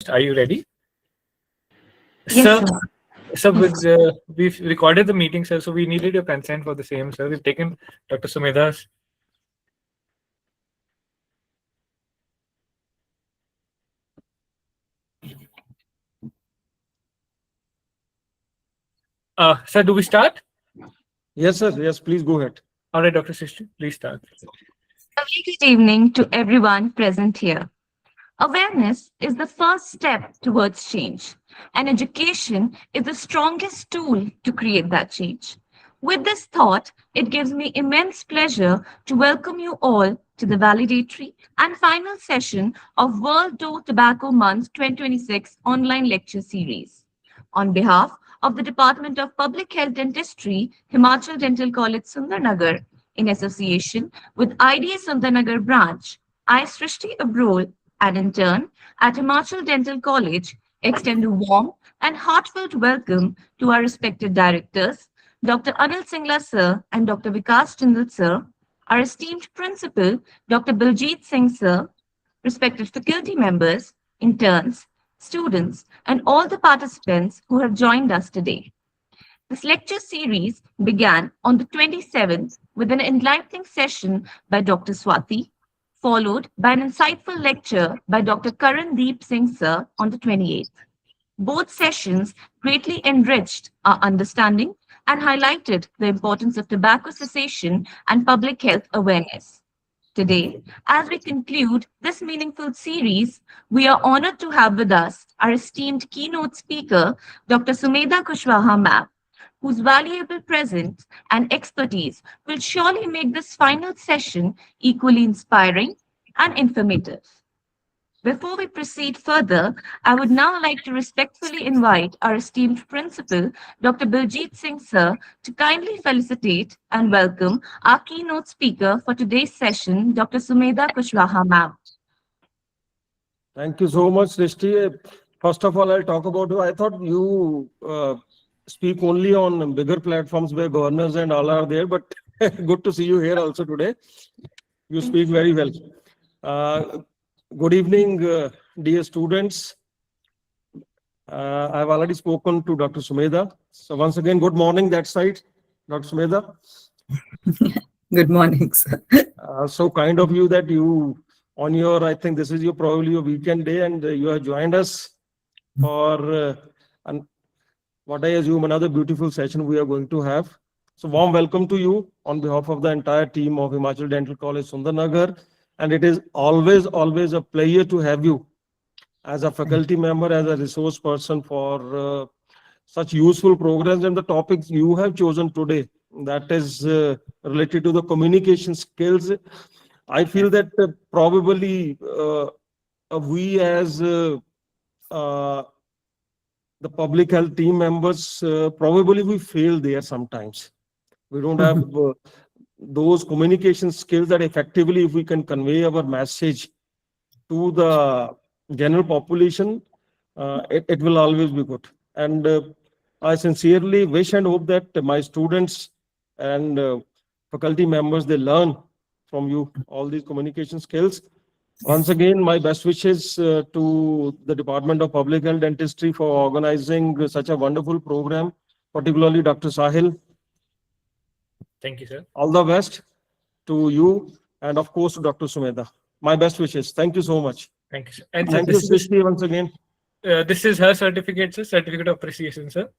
Are you ready? Yes, Sir, sir. we've recorded the meeting, sir, so we needed your consent for the same, sir. We've taken Dr. Sumeda's. Sir, do we start? Yes, sir. Yes, please go ahead. All right, Dr. Srishti, please start. A very good evening to everyone present here. Awareness is the first step towards change, and education is the strongest tool to create that change. With this thought, it gives me immense pleasure to welcome you all to the validatory and final session of World Door Tobacco Month 2026 online lecture series. On behalf of the Department of Public Health Dentistry, Himachal Dental College Sundarnagar, in association with IDA Sundarnagar branch, I, Srishti Abrol, and in turn, at Himachal Dental College, extend a warm and heartfelt welcome to our respected directors, Dr. Anil Singla sir and Dr. Vikas Jindal sir, our esteemed principal, Dr. Biljit Singh sir, respected faculty members, interns, students, and all the participants who have joined us today. This lecture series began on the 27th with an enlightening session by Dr. Swati, followed by an insightful lecture by Dr. Karan Deep Singh sir on the 28th. Both sessions greatly enriched our understanding and highlighted the importance of tobacco cessation and public health awareness. Today, as we conclude this meaningful series, we are honored to have with us our esteemed keynote speaker, Dr. Sumedha Kushwaha ma'am, whose valuable presence and expertise will surely make this final session equally inspiring and informative. Before we proceed further, I would now like to respectfully invite our esteemed principal, Dr. Biljit Singh sir, to kindly felicitate and welcome our keynote speaker for today's session, Dr. Sumedha Kushwaha ma'am. Thank you so much, Srishti. First of all, I'll talk about you. I thought you speak only on bigger platforms where governors and all are there, but good to see you here also today. You speak very well. Good evening, dear students. I've already spoken to Dr. Sumedha. So once again, good morning that side, Dr. Sumedha. Good morning, sir. So kind of you that you, on your, I think this is your probably your weekend day, and you have joined us for what I assume another beautiful session we are going to have. So warm welcome to you on behalf of the entire team of Himachal Dental College Sundarnagar. And it is always a pleasure to have you as a faculty member, as a resource person for such useful programs and the topics you have chosen today. That is related to the communication skills. I feel that probably we as the public health team members, probably we fail there sometimes. We don't have those communication skills that effectively, if we can convey our message to the general population, it will always be good. And I sincerely wish and hope that my students and faculty members, they learn from you all these communication skills. Once again, my best wishes to the Department of Public Health Dentistry for organizing such a wonderful program, particularly Dr. Sahil. Thank you, sir. All the best to you and, of course, to Dr. Sumedha. My best wishes. Thank you so much. Thank you, sir. And Thank you, Srishti, once again. this is her certificate, sir, certificate of appreciation, sir.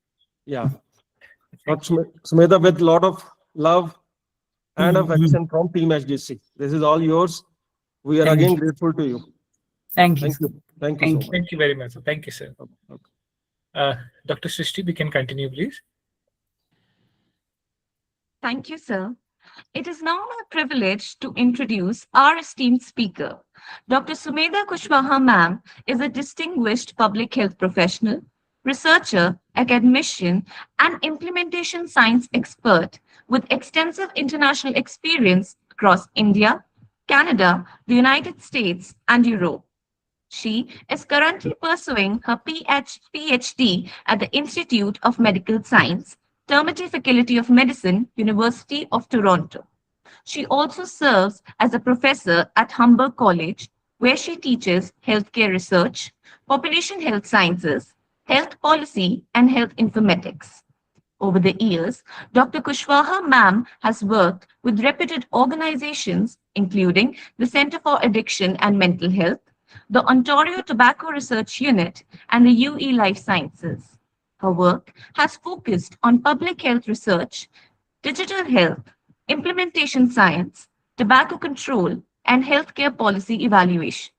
Yeah. Dr. Sumedha, with a lot of love and affection from Team HDC. This is all yours. We are again grateful to you. Thank you. Thank you. Thank you so much. Thank you very much, sir. Thank you, sir. Dr. Srishti, we can continue, please. Thank you, sir. It is now my privilege to introduce our esteemed speaker. Dr. Sumedha Kushwaha ma'am is a distinguished public health professional, researcher, academician, and implementation science expert with extensive international experience across India, Canada, the United States, and Europe. She is currently pursuing her PhD at the Institute of Medical Science, Termite Faculty of Medicine, University of Toronto. She also serves as a professor at Humber College, where she teaches healthcare research, population health sciences, health policy, and health informatics. Over the years, Dr. Kushwaha ma'am has worked with reputed organizations, including the Center for Addiction and Mental Health, the Ontario Tobacco Research Unit, and the UE Life Sciences. Her work has focused on public health research, digital health, implementation science, tobacco control, and healthcare policy evaluation.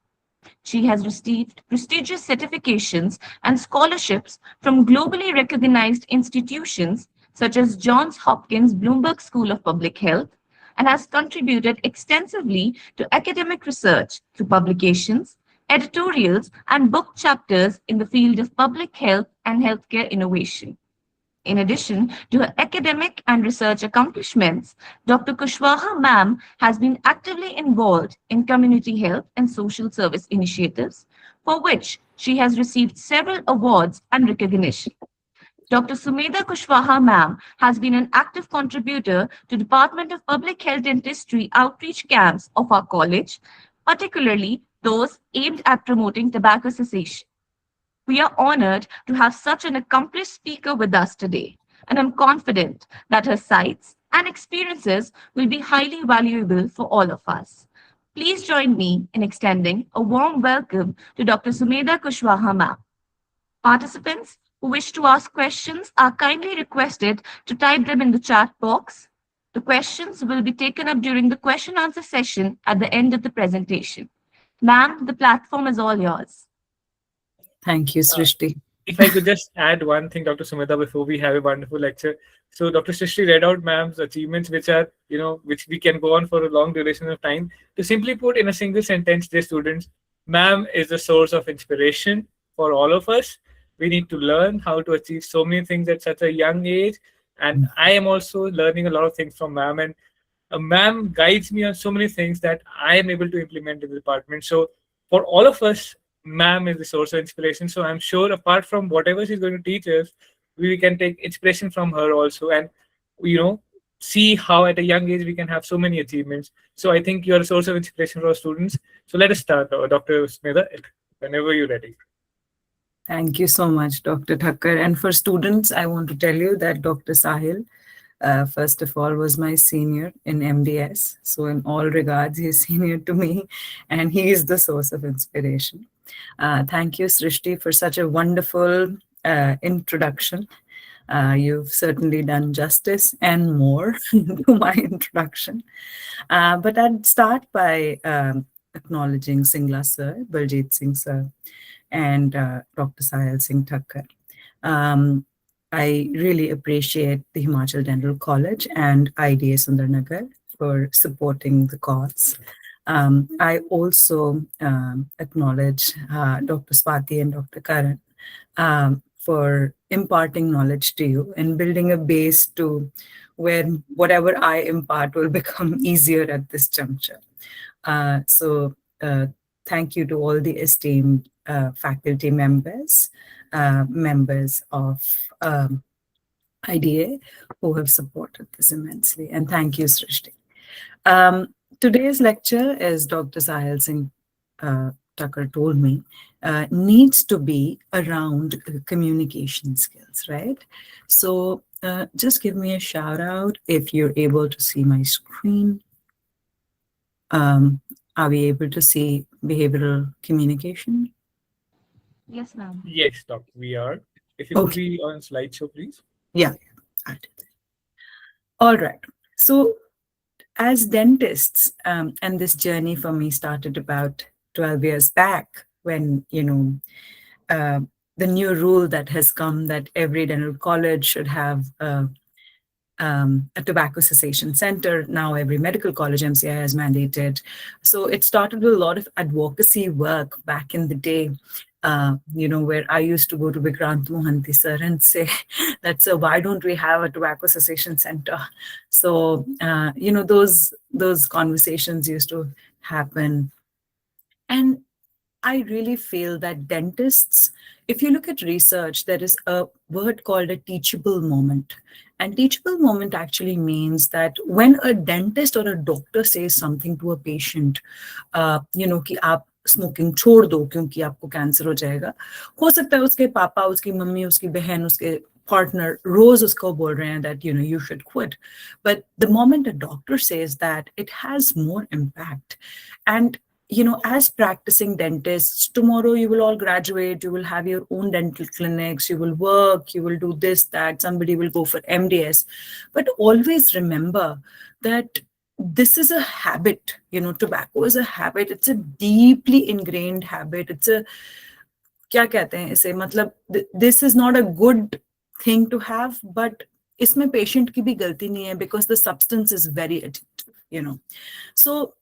She has received prestigious certifications and scholarships from globally recognized institutions such as Johns Hopkins Bloomberg School of Public Health and has contributed extensively to academic research through publications, editorials, and book chapters in the field of public health and healthcare innovation. In addition to her academic and research accomplishments, Dr. Kushwaha ma'am has been actively involved in community health and social service initiatives, for which she has received several awards and recognition. Dr. Sumedha Kushwaha ma'am has been an active contributor to Department of Public Health Dentistry outreach camps of our college, particularly those aimed at promoting tobacco cessation. We are honored to have such an accomplished speaker with us today, and I'm confident that her sights and experiences will be highly valuable for all of us. Please join me in extending a warm welcome to Dr. Sumedha Kushwaha ma'am. Participants who wish to ask questions are kindly requested to type them in the chat box. The questions will be taken up during the question answer session at the end of the presentation. Ma'am, the platform is all yours. Thank you, Srishti. If I could just add one thing, Dr. Sumedha, before we have a wonderful lecture. So Dr. Srishti read out ma'am's achievements, which are, which we can go on for a long duration of time. To simply put in a single sentence, dear students, ma'am is a source of inspiration for all of us. We need to learn how to achieve so many things at such a young age. And I am also learning a lot of things from ma'am. And ma'am guides me on so many things that I am able to implement in the department. So for all of us, ma'am is the source of inspiration. So I'm sure apart from whatever she's going to teach us, we can take inspiration from her also and, see how at a young age we can have so many achievements. So I think you're a source of inspiration for our students. So let us start, Dr. Sumedha, whenever you're ready. Thank you so much, Dr. Thakkar. And for students, I want to tell you that Dr. Sahil, first of all, was my senior in MDS. So in all regards, he is senior to me, and he is the source of inspiration. Thank you, Srishti, for such a wonderful introduction. You've certainly done justice and more to my introduction. But I'd start by acknowledging Singla sir, Baljit Singh sir, and Dr. Sahil Singh Thakkar. I really appreciate the Himachal Dental College and IDA Sundarnagar for supporting the cause. I also acknowledge Dr. Swati and Dr. Karan for imparting knowledge to you and building a base to where whatever I impart will become easier at this juncture. So thank you to all the esteemed faculty members, members of IDA who have supported this immensely. And thank you, Srishti. Today's lecture, as Dr. Sahil Singh Thakkar told me, needs to be around communication skills, right? So just give me a shout out if you're able to see my screen. Are we able to see behavioral communication? Yes, ma'am. Yes, Doctor, we are. If you could be on slideshow, please. Yeah, I'll do that. All right. So as dentists, and this journey for me started about 12 years back when, the new rule that has come that every dental college should have a tobacco cessation center. Now every medical college MCI has mandated. So it started with a lot of advocacy work back in the day, where I used to go to Vikrant Mohanty sir and say that, sir, why don't we have a tobacco cessation center? So, those conversations used to happen. And I really feel that dentists, if you look at research, there is a word called a teachable moment. And teachable moment actually means that when a dentist or a doctor says something to a patient, ki aap smoking छोड़ दो क्योंकि आपको cancer हो जाएगा। हो सकता है उसके पापा, उसकी मम्मी, उसकी बहन, उसके partner रोज उसको बोल रहे हैं that you should quit, but the moment a doctor says that, it has more impact. And as practicing dentists, tomorrow you will all graduate, you will have your own dental clinics, you will work, you will do this, that, somebody will go for MDS. But always remember that this is a habit. Tobacco is a habit. It's a deeply ingrained habit. It's a, क्या कहते हैं इसे, मतलब this is not a good thing to have, but इसमें patient की भी गलती नहीं है because the substance is very addictive. So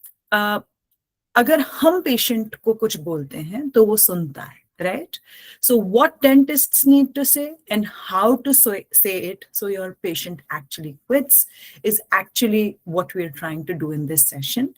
अगर हम patient को कुछ बोलते हैं तो वो सुनता है, right? So what dentists need to say and how to say it so your patient actually quits is actually what we're trying to do in this session.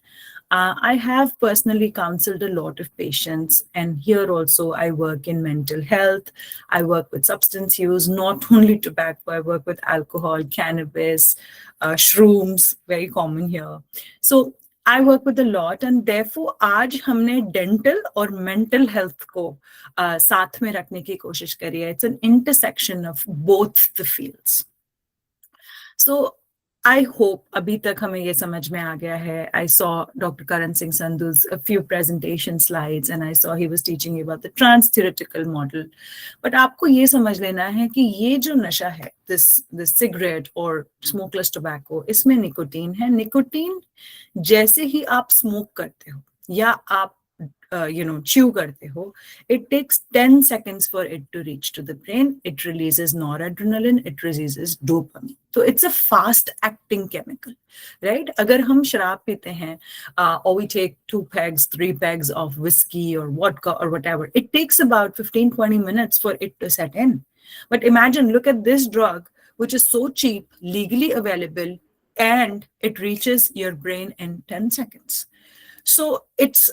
I have personally counseled a lot of patients, and here also I work in mental health. I work with substance use, not only tobacco, I work with alcohol, cannabis, shrooms, very common here. So I work with a lot, and therefore आज हमने dental और mental health को साथ में रखने की कोशिश करी है. It's an intersection of both the fields. So I hope अभी तक हमें ये समझ में आ गया है. I saw Dr. Karan Singh Sandhu's a few presentation slides, and I saw he was teaching you about the trans-theoretical model. But आपको ये समझ लेना है कि ये जो नशा है, this cigarette or smokeless tobacco, इसमें निकोटीन है. निकोटीन जैसे ही आप स्मोक करते हो या आप chew करते हो, it takes 10 seconds for it to reach to the brain. It releases noradrenaline, it releases dopamine. So it's a fast acting chemical, right? अगर हम शराब पीते हैं, or we take 2 pegs, 3 pegs of whiskey or vodka or whatever, it takes about 15-20 minutes for it to set in. But imagine, look at this drug, which is so cheap, legally available, and it reaches your brain in 10 seconds. So it's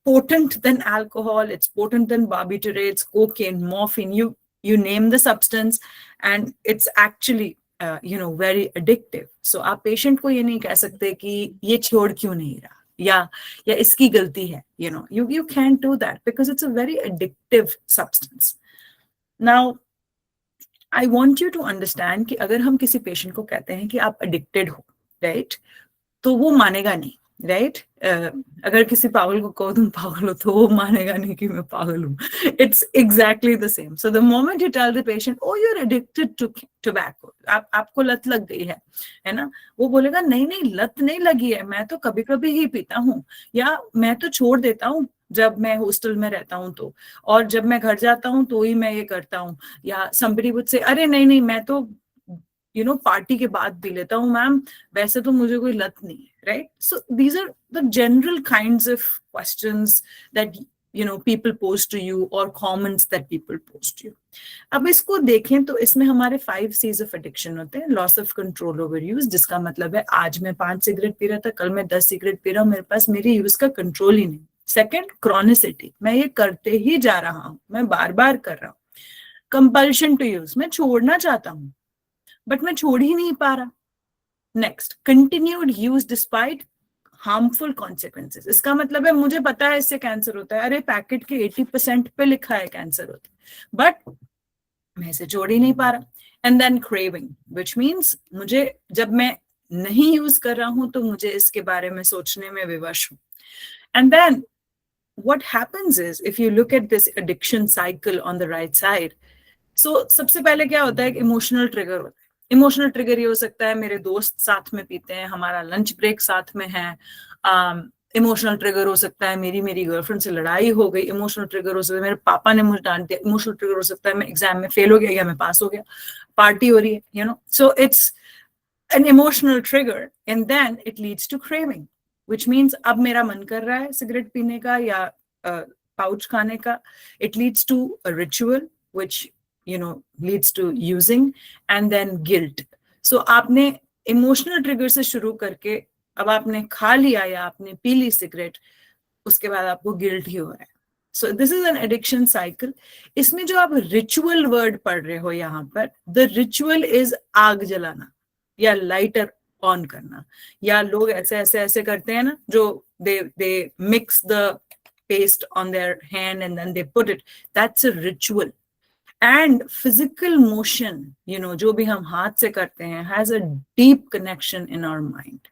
potent than alcohol, it's potent than barbiturates, cocaine, morphine, you name the substance, and it's actually very addictive. So आप patient को ये नहीं कह सकते कि ये छोड़ क्यों नहीं रहा या इसकी गलती है, you can't do that because it's a very addictive substance. Now I want you to understand कि अगर हम किसी patient को कहते हैं कि आप addicted हो, right, तो वो मानेगा नहीं, right? अगर किसी पागल को कहो तुम पागल हो तो वो मानेगा नहीं कि मैं पागल हूँ. It's exactly the same. So the moment you tell the patient, oh, you're addicted to tobacco, आपको लत लग गई है ना, वो बोलेगा नहीं लत नहीं लगी है, मैं तो कभी कभी ही पीता हूँ, या मैं तो छोड़ देता हूँ जब मैं हॉस्टल में रहता हूँ तो, और जब मैं घर जाता हूँ तो ही मैं ये करता हूँ. या somebody would say, अरे नहीं मैं तो पार्टी के बाद पी लेता हूँ मैम, वैसे तो मुझे कोई लत नहीं है, right? So these are the general kinds of questions that people pose to you or comments that people pose to you. अब इसको देखें तो इसमें हमारे 5 C's of addiction होते हैं. Loss of control over use, जिसका मतलब है आज मैं 5 सिगरेट पी रहा था, कल मैं 10 सिगरेट पी रहा हूँ, मेरे पास मेरी यूज का कंट्रोल ही नहीं. सेकेंड, क्रॉनिसिटी, मैं ये करते ही जा रहा हूँ, मैं बार बार कर रहा हूँ. कंपल्शन टू यूज, मैं छोड़ना चाहता हूँ बट मैं छोड़ ही नहीं पा रहा. Next, continued use despite harmful consequences, इसका मतलब है मुझे पता है इससे कैंसर होता है, अरे पैकेट के 80% पे लिखा है कैंसर होता है, बट मैं इसे छोड़ ही नहीं पा रहा. And then craving, which means मुझे जब मैं नहीं यूज कर रहा हूं तो मुझे इसके बारे में सोचने में विवश हूं. And then what happens is, if you look at this addiction cycle on the right side, so सबसे पहले क्या होता है, इमोशनल ट्रिगर होता है. इमोशनल ट्रिगर ये हो सकता है मेरे दोस्त साथ में पीते हैं, हमारा लंच ब्रेक साथ में है. इमोशनल ट्रिगर हो सकता है मेरी गर्लफ्रेंड से लड़ाई हो गई. इमोशनल ट्रिगर हो सकता है मेरे पापा ने मुझे डांट दिया. इमोशनल ट्रिगर हो सकता है मैं एग्जाम में फेल हो गया या मैं पास हो गया, पार्टी हो रही है, so it's an emotional trigger, and then it leads to craving, which means अब मेरा मन कर रहा है सिगरेट पीने का या पाउच खाने का. It leads to a ritual which leads to using, and then guilt. So आपने इमोशनल ट्रिगर से शुरू करके अब आपने खा लिया या आपने पी ली सिगरेट, उसके बाद आपको गिल्ट ही हो रहा है. So this is an addiction cycle. इसमें जो आप रिचुअल वर्ड पढ़ रहे हो यहाँ पर, the ritual is आग जलाना या लाइटर ऑन करना, या लोग ऐसे करते हैं ना, जो they mix the paste on their hand and then they put it. That's a ritual. And physical motion, जो भी हम हाथ से करते हैं, has a deep connection in our mind,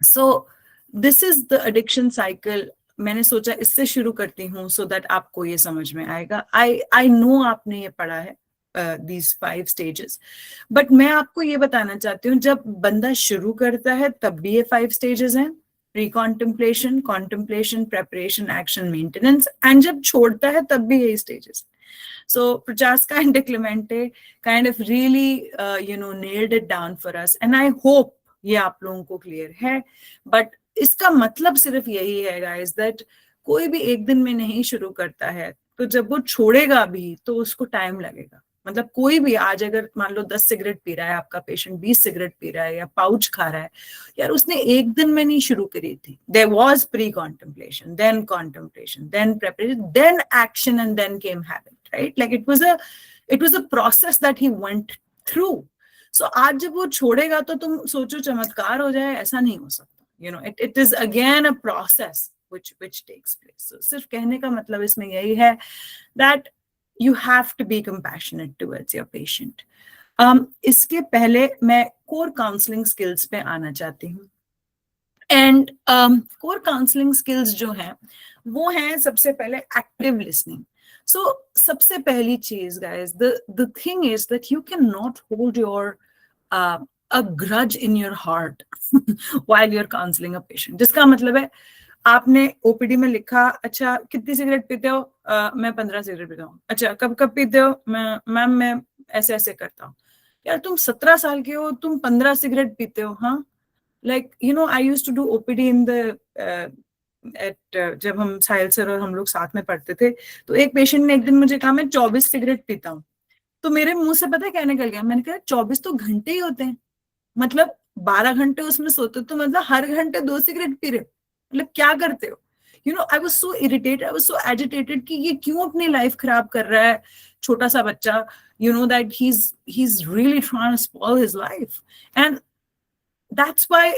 So this is the addiction cycle. मैंने सोचा इससे शुरू करती हूँ so that आपको ये समझ में आएगा. I know आपने ये पढ़ा है, these 5 stages. But मैं आपको ये बताना चाहती हूँ, जब बंदा शुरू करता है तब भी ये 5 stages हैं. Pre-contemplation, contemplation, preparation, action, maintenance. And जब छोड़ता है तब भी यही stages. So Prochaska and De Clemente kind of really, nailed it down for us. And I hope ये आप लोगों को clear है. But इसका मतलब सिर्फ यही है guys, that कोई भी एक दिन में नहीं शुरू करता है, तो जब वो छोड़ेगा भी तो उसको टाइम लगेगा. मतलब कोई भी आज अगर मान लो 10 सिगरेट पी रहा है आपका पेशेंट, 20 सिगरेट पी रहा है या पाउच खा रहा है, यार उसने एक दिन में नहीं शुरू करी थी. There was pre-contemplation, then contemplation, then preparation, then action, and then came habit, right? Like it was a process that he went through. So आज जब वो छोड़ेगा तो तुम सोचो चमत्कार हो जाए, ऐसा नहीं हो सकता. It is again a process which takes place. So सिर्फ कहने का मतलब इसमें यही है that you have to be compassionate towards your patient. इसके पहले मैं core counseling skills पे आना चाहती हूँ. And core counseling skills जो हैं वो हैं सबसे पहले active listening. So सबसे पहली चीज guys, the thing is that you cannot hold your a grudge in your heart while you're counseling a patient. जिसका मतलब है आपने ओपीडी में लिखा, अच्छा कितनी सिगरेट पीते हो? मैं 15 सिगरेट पीता हूँ. अच्छा कब पीते हो? मैम मैं ऐसे करता हूँ. यार तुम 17 साल के हो, तुम 15 सिगरेट पीते हो? हाँ, like I used to do OPD in the जब हम साहिल सर और हम लोग साथ में पढ़ते थे, तो एक पेशेंट ने एक दिन मुझे कहा मैं 24 सिगरेट पीता हूँ. तो मेरे मुंह से पता है क्या निकल गया? मैंने कहा 24 तो घंटे ही होते हैं, मतलब 12 घंटे उसमें सोते, तो मतलब हर घंटे 2 सिगरेट पी रहे, मतलब क्या करते हो? I was so irritated, I was so agitated कि ये क्यों अपनी लाइफ खराब कर रहा है छोटा सा बच्चा, that he's really trying to spoil his life. And that's why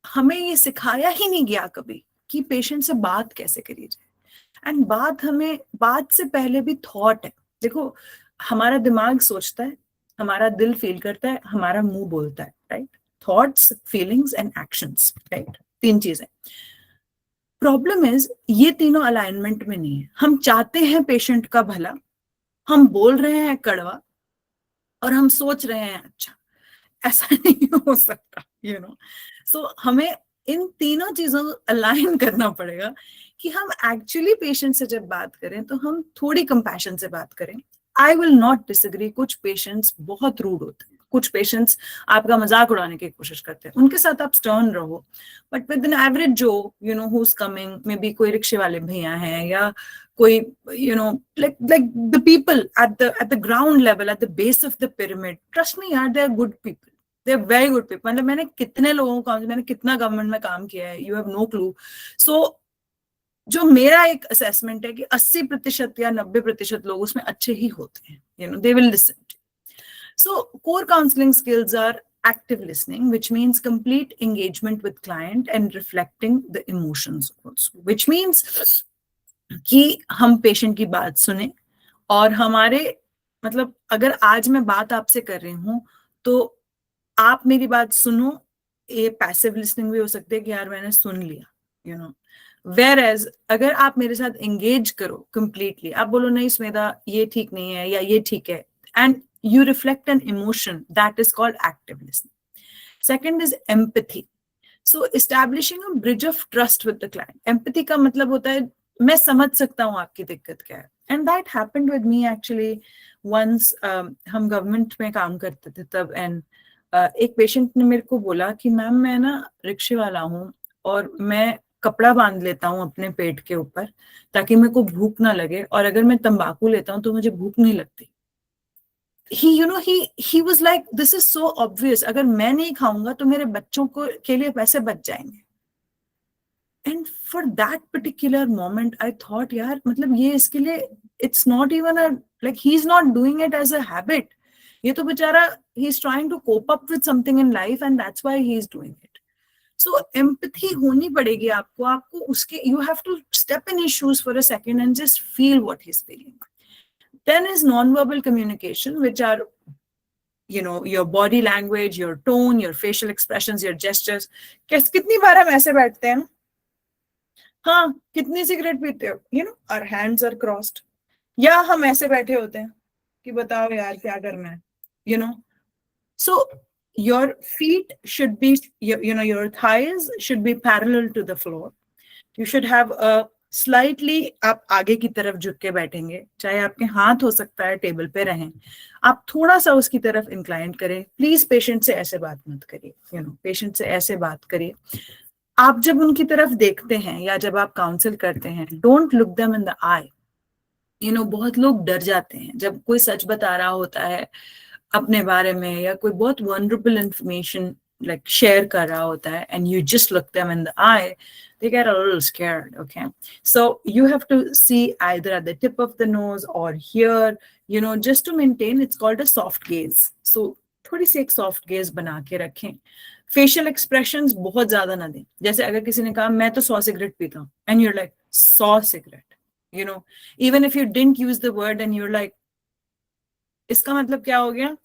हमें ये सिखाया ही नहीं गया कभी कि पेशेंट से बात कैसे करी जाए. एंड बात से पहले भी थॉट है. देखो हमारा दिमाग सोचता है, हमारा दिल फील करता है, हमारा मुंह बोलता है, right? Thoughts, feelings and actions, right? 3 चीजें. प्रॉब्लम इज ये तीनों अलाइनमेंट में नहीं है. हम चाहते हैं पेशेंट का भला, हम बोल रहे हैं कड़वा, और हम सोच रहे हैं अच्छा. ऐसा नहीं हो सकता, सो हमें इन तीनों चीजों को अलाइन करना पड़ेगा कि हम एक्चुअली पेशेंट से जब बात करें तो हम थोड़ी कंपैशन से बात करें. आई विल नॉट डिसएग्री, कुछ पेशेंट्स बहुत रूड होते हैं, कुछ पेशेंट्स आपका मजाक उड़ाने की कोशिश करते हैं, उनके साथ आप स्टर्न रहो. बट विद एन एवरेज जो who is coming, may be कोई रिक्शे वाले भैया हैं या कोई like the people at the ground level, at the base of the pyramid, trust me yaar, they are good people, they are very good people. मतलब मैंने कितने लोगों का, मैंने कितना गवर्नमेंट में काम किया है, you have no clue. So जो मेरा एक असेसमेंट है कि 80% या 90% लोग उसमें अच्छे ही होते हैं, they will listen to you. So core counseling skills are active listening, which means complete engagement with client and reflecting the emotions also, which means कि हम पेशेंट की बात सुने, और हमारे मतलब अगर आज मैं बात आपसे कर रही हूँ तो आप मेरी बात सुनो. ये पैसिव लिसनिंग भी हो सकती है कि यार मैंने सुन लिया, whereas अगर आप मेरे साथ एंगेज करो कंप्लीटली, आप बोलो नहीं स्मेदा ये ठीक नहीं है या ये ठीक है, and you reflect an emotion, that is called active listening. Second is empathy. So establishing a bridge of trust with the client. Empathy का मतलब होता है मैं समझ सकता हूँ आपकी दिक्कत क्या है. And that happened with me actually once. हम गवर्नमेंट में काम करते थे तब, and एक पेशेंट ने मेरे को बोला कि मैम मैं ना रिक्शे वाला हूँ और मैं कपड़ा बांध लेता हूँ अपने पेट के ऊपर ताकि मेरे को भूख ना लगे, और अगर मैं तंबाकू लेता हूँ तो मुझे भूख नहीं लगती. He was like, this is so obvious, अगर मैं नहीं खाऊंगा तो मेरे बच्चों को के लिए पैसे बच जाएंगे. And for that particular moment, I thought, यार मतलब ये इसके लिए it's not even a, like he's not doing it as a habit. ये तो बेचारा he's trying to cope up with something in life and that's why he's doing it. So empathy होनी पड़ेगी आपको, आपको उसके, you have to step in his shoes for a second and just feel what he is feeling. Then is non-verbal communication, which are, you know, your body language, your tone, your facial expressions, your gestures. कितनी बार हम ऐसे बैठते हैं, हाँ कितनी cigarette पीते हो, you know, our hands are crossed, या हम ऐसे बैठे होते हैं कि बताओ यार क्या करना है, you know. So your feet should be, you know, your thighs should be parallel to the floor. You should have a slightly, आप आगे की तरफ झुक के बैठेंगे, चाहे आपके हाथ हो सकता है टेबल पे रहें, आप थोड़ा सा उसकी तरफ इंक्लाइन करें. प्लीज पेशेंट से ऐसे बात मत करिए, यू नो, पेशेंट से ऐसे बात करिए. आप जब उनकी तरफ देखते हैं या जब आप काउंसिल करते हैं, don't look them in the I. You know, बहुत लोग डर जाते हैं जब कोई सच बता रहा होता है अपने बारे में, या कोई बहुत वनरेबल इंफॉर्मेशन like share कर रहा होता है, and you just look them in the eye, they get a little scared. Okay, so you have to see either at the tip of the nose or here, you know, just to maintain, it's called a soft gaze. So थोड़ी सी एक soft gaze बना के रखें. Facial expressions बहुत ज्यादा ना दें. जैसे अगर किसी ने कहा मैं तो 100 सिगरेट पीता हूँ, and you're like 100 cigarette, you know, even if you didn't use the word and you're like, इसका मतलब क्या हो गया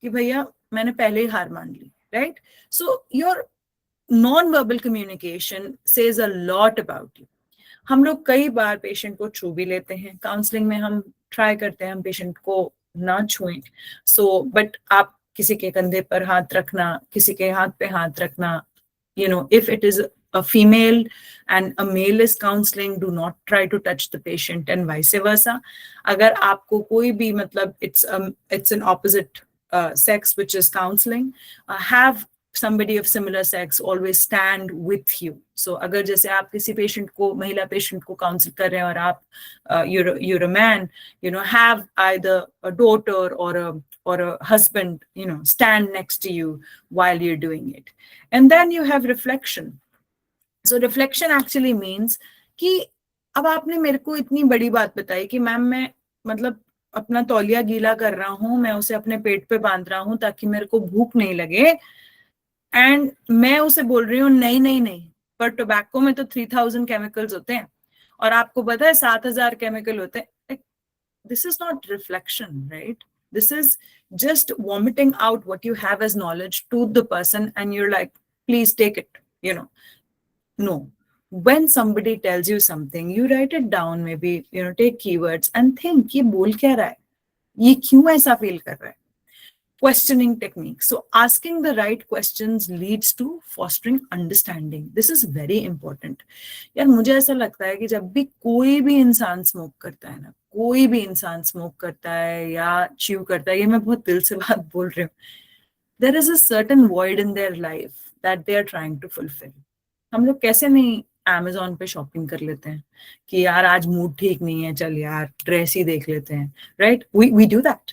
कि भैया मैंने पहले ही हार मान ली. Right? So your non-verbal communication says a lot about you. हम लोग कई बार पेशेंट को छू भी लेते हैं. काउंसलिंग में हम ट्राई करते हैं हम पेशेंट को ना छुएं. So, but आप किसी के कंधे पर हाथ रखना, किसी के हाथ पे हाथ रखना, you know, if it is a female and a male is counseling, do not try to touch the patient and vice versa. अगर आपको कोई भी मतलब it's an opposite sex which is counseling, have somebody of similar sex always stand with you. So अगर जैसे आप किसी patient को, महिला पेशेंट को काउंसिल कर रहे हैं और आप you're a man, you know, have either a daughter or a husband, you know, stand next to you while you're doing it. And then you have reflection. So reflection actually means कि अब आपने मेरे को इतनी बड़ी बात बताई कि मैम मैं मतलब अपना तौलिया गीला कर रहा हूं, मैं उसे अपने पेट पे बांध रहा हूं ताकि मेरे को भूख नहीं लगे, एंड मैं उसे बोल रही हूँ नहीं नहीं नहीं, पर टोबैको में तो 3000 केमिकल्स होते हैं और आपको पता है 7000 केमिकल होते हैं. This is not reflection, right? This is just vomiting out what you have as knowledge to the person and you're like please take it, you know. No, when somebody tells you something, you write it down, maybe, you know, take keywords and think ये बोल क्या रहा है, ये क्यों ऐसा feel कर रहा है. Questioning technique. So asking the right questions leads to fostering understanding. This is very important. यार मुझे ऐसा लगता है कि जब भी कोई भी इंसान स्मोक करता है ना, कोई भी इंसान स्मोक करता है या च्यू करता है, ये मैं बहुत दिल से बात बोल रही हूँ, there is a certain void in their life that they are trying to fulfill. हम लोग कैसे नहीं Amazon पे शॉपिंग कर लेते हैं कि यार आज मूड ठीक नहीं है, चल यार ड्रेस ही देख लेते हैं, right? we do that.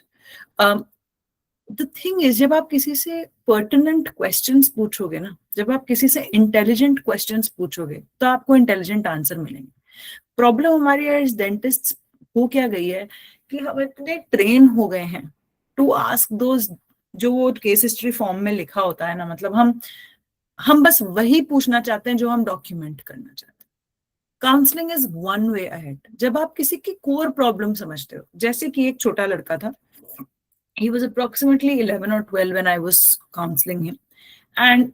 The thing is, जब आप किसी से pertinent questions पूछोगे ना, जब आप किसी से intelligent questions पूछोगे तो आपको intelligent answer मिलेंगे. प्रॉब्लम हमारी एज डेंटिस्ट हो क्या गई है कि हम इतने ट्रेन हो गए हैं टू आस्क दोस, जो वो केस हिस्ट्री फॉर्म में लिखा होता है ना, मतलब हम बस वही पूछना चाहते हैं जो हम डॉक्यूमेंट करना चाहते हैं. Counselling is one way ahead. जब आप किसी की कोर प्रॉब्लम समझते हो, जैसे कि एक छोटा लड़का था, he was approximately 11 or 12 when I was counseling him, and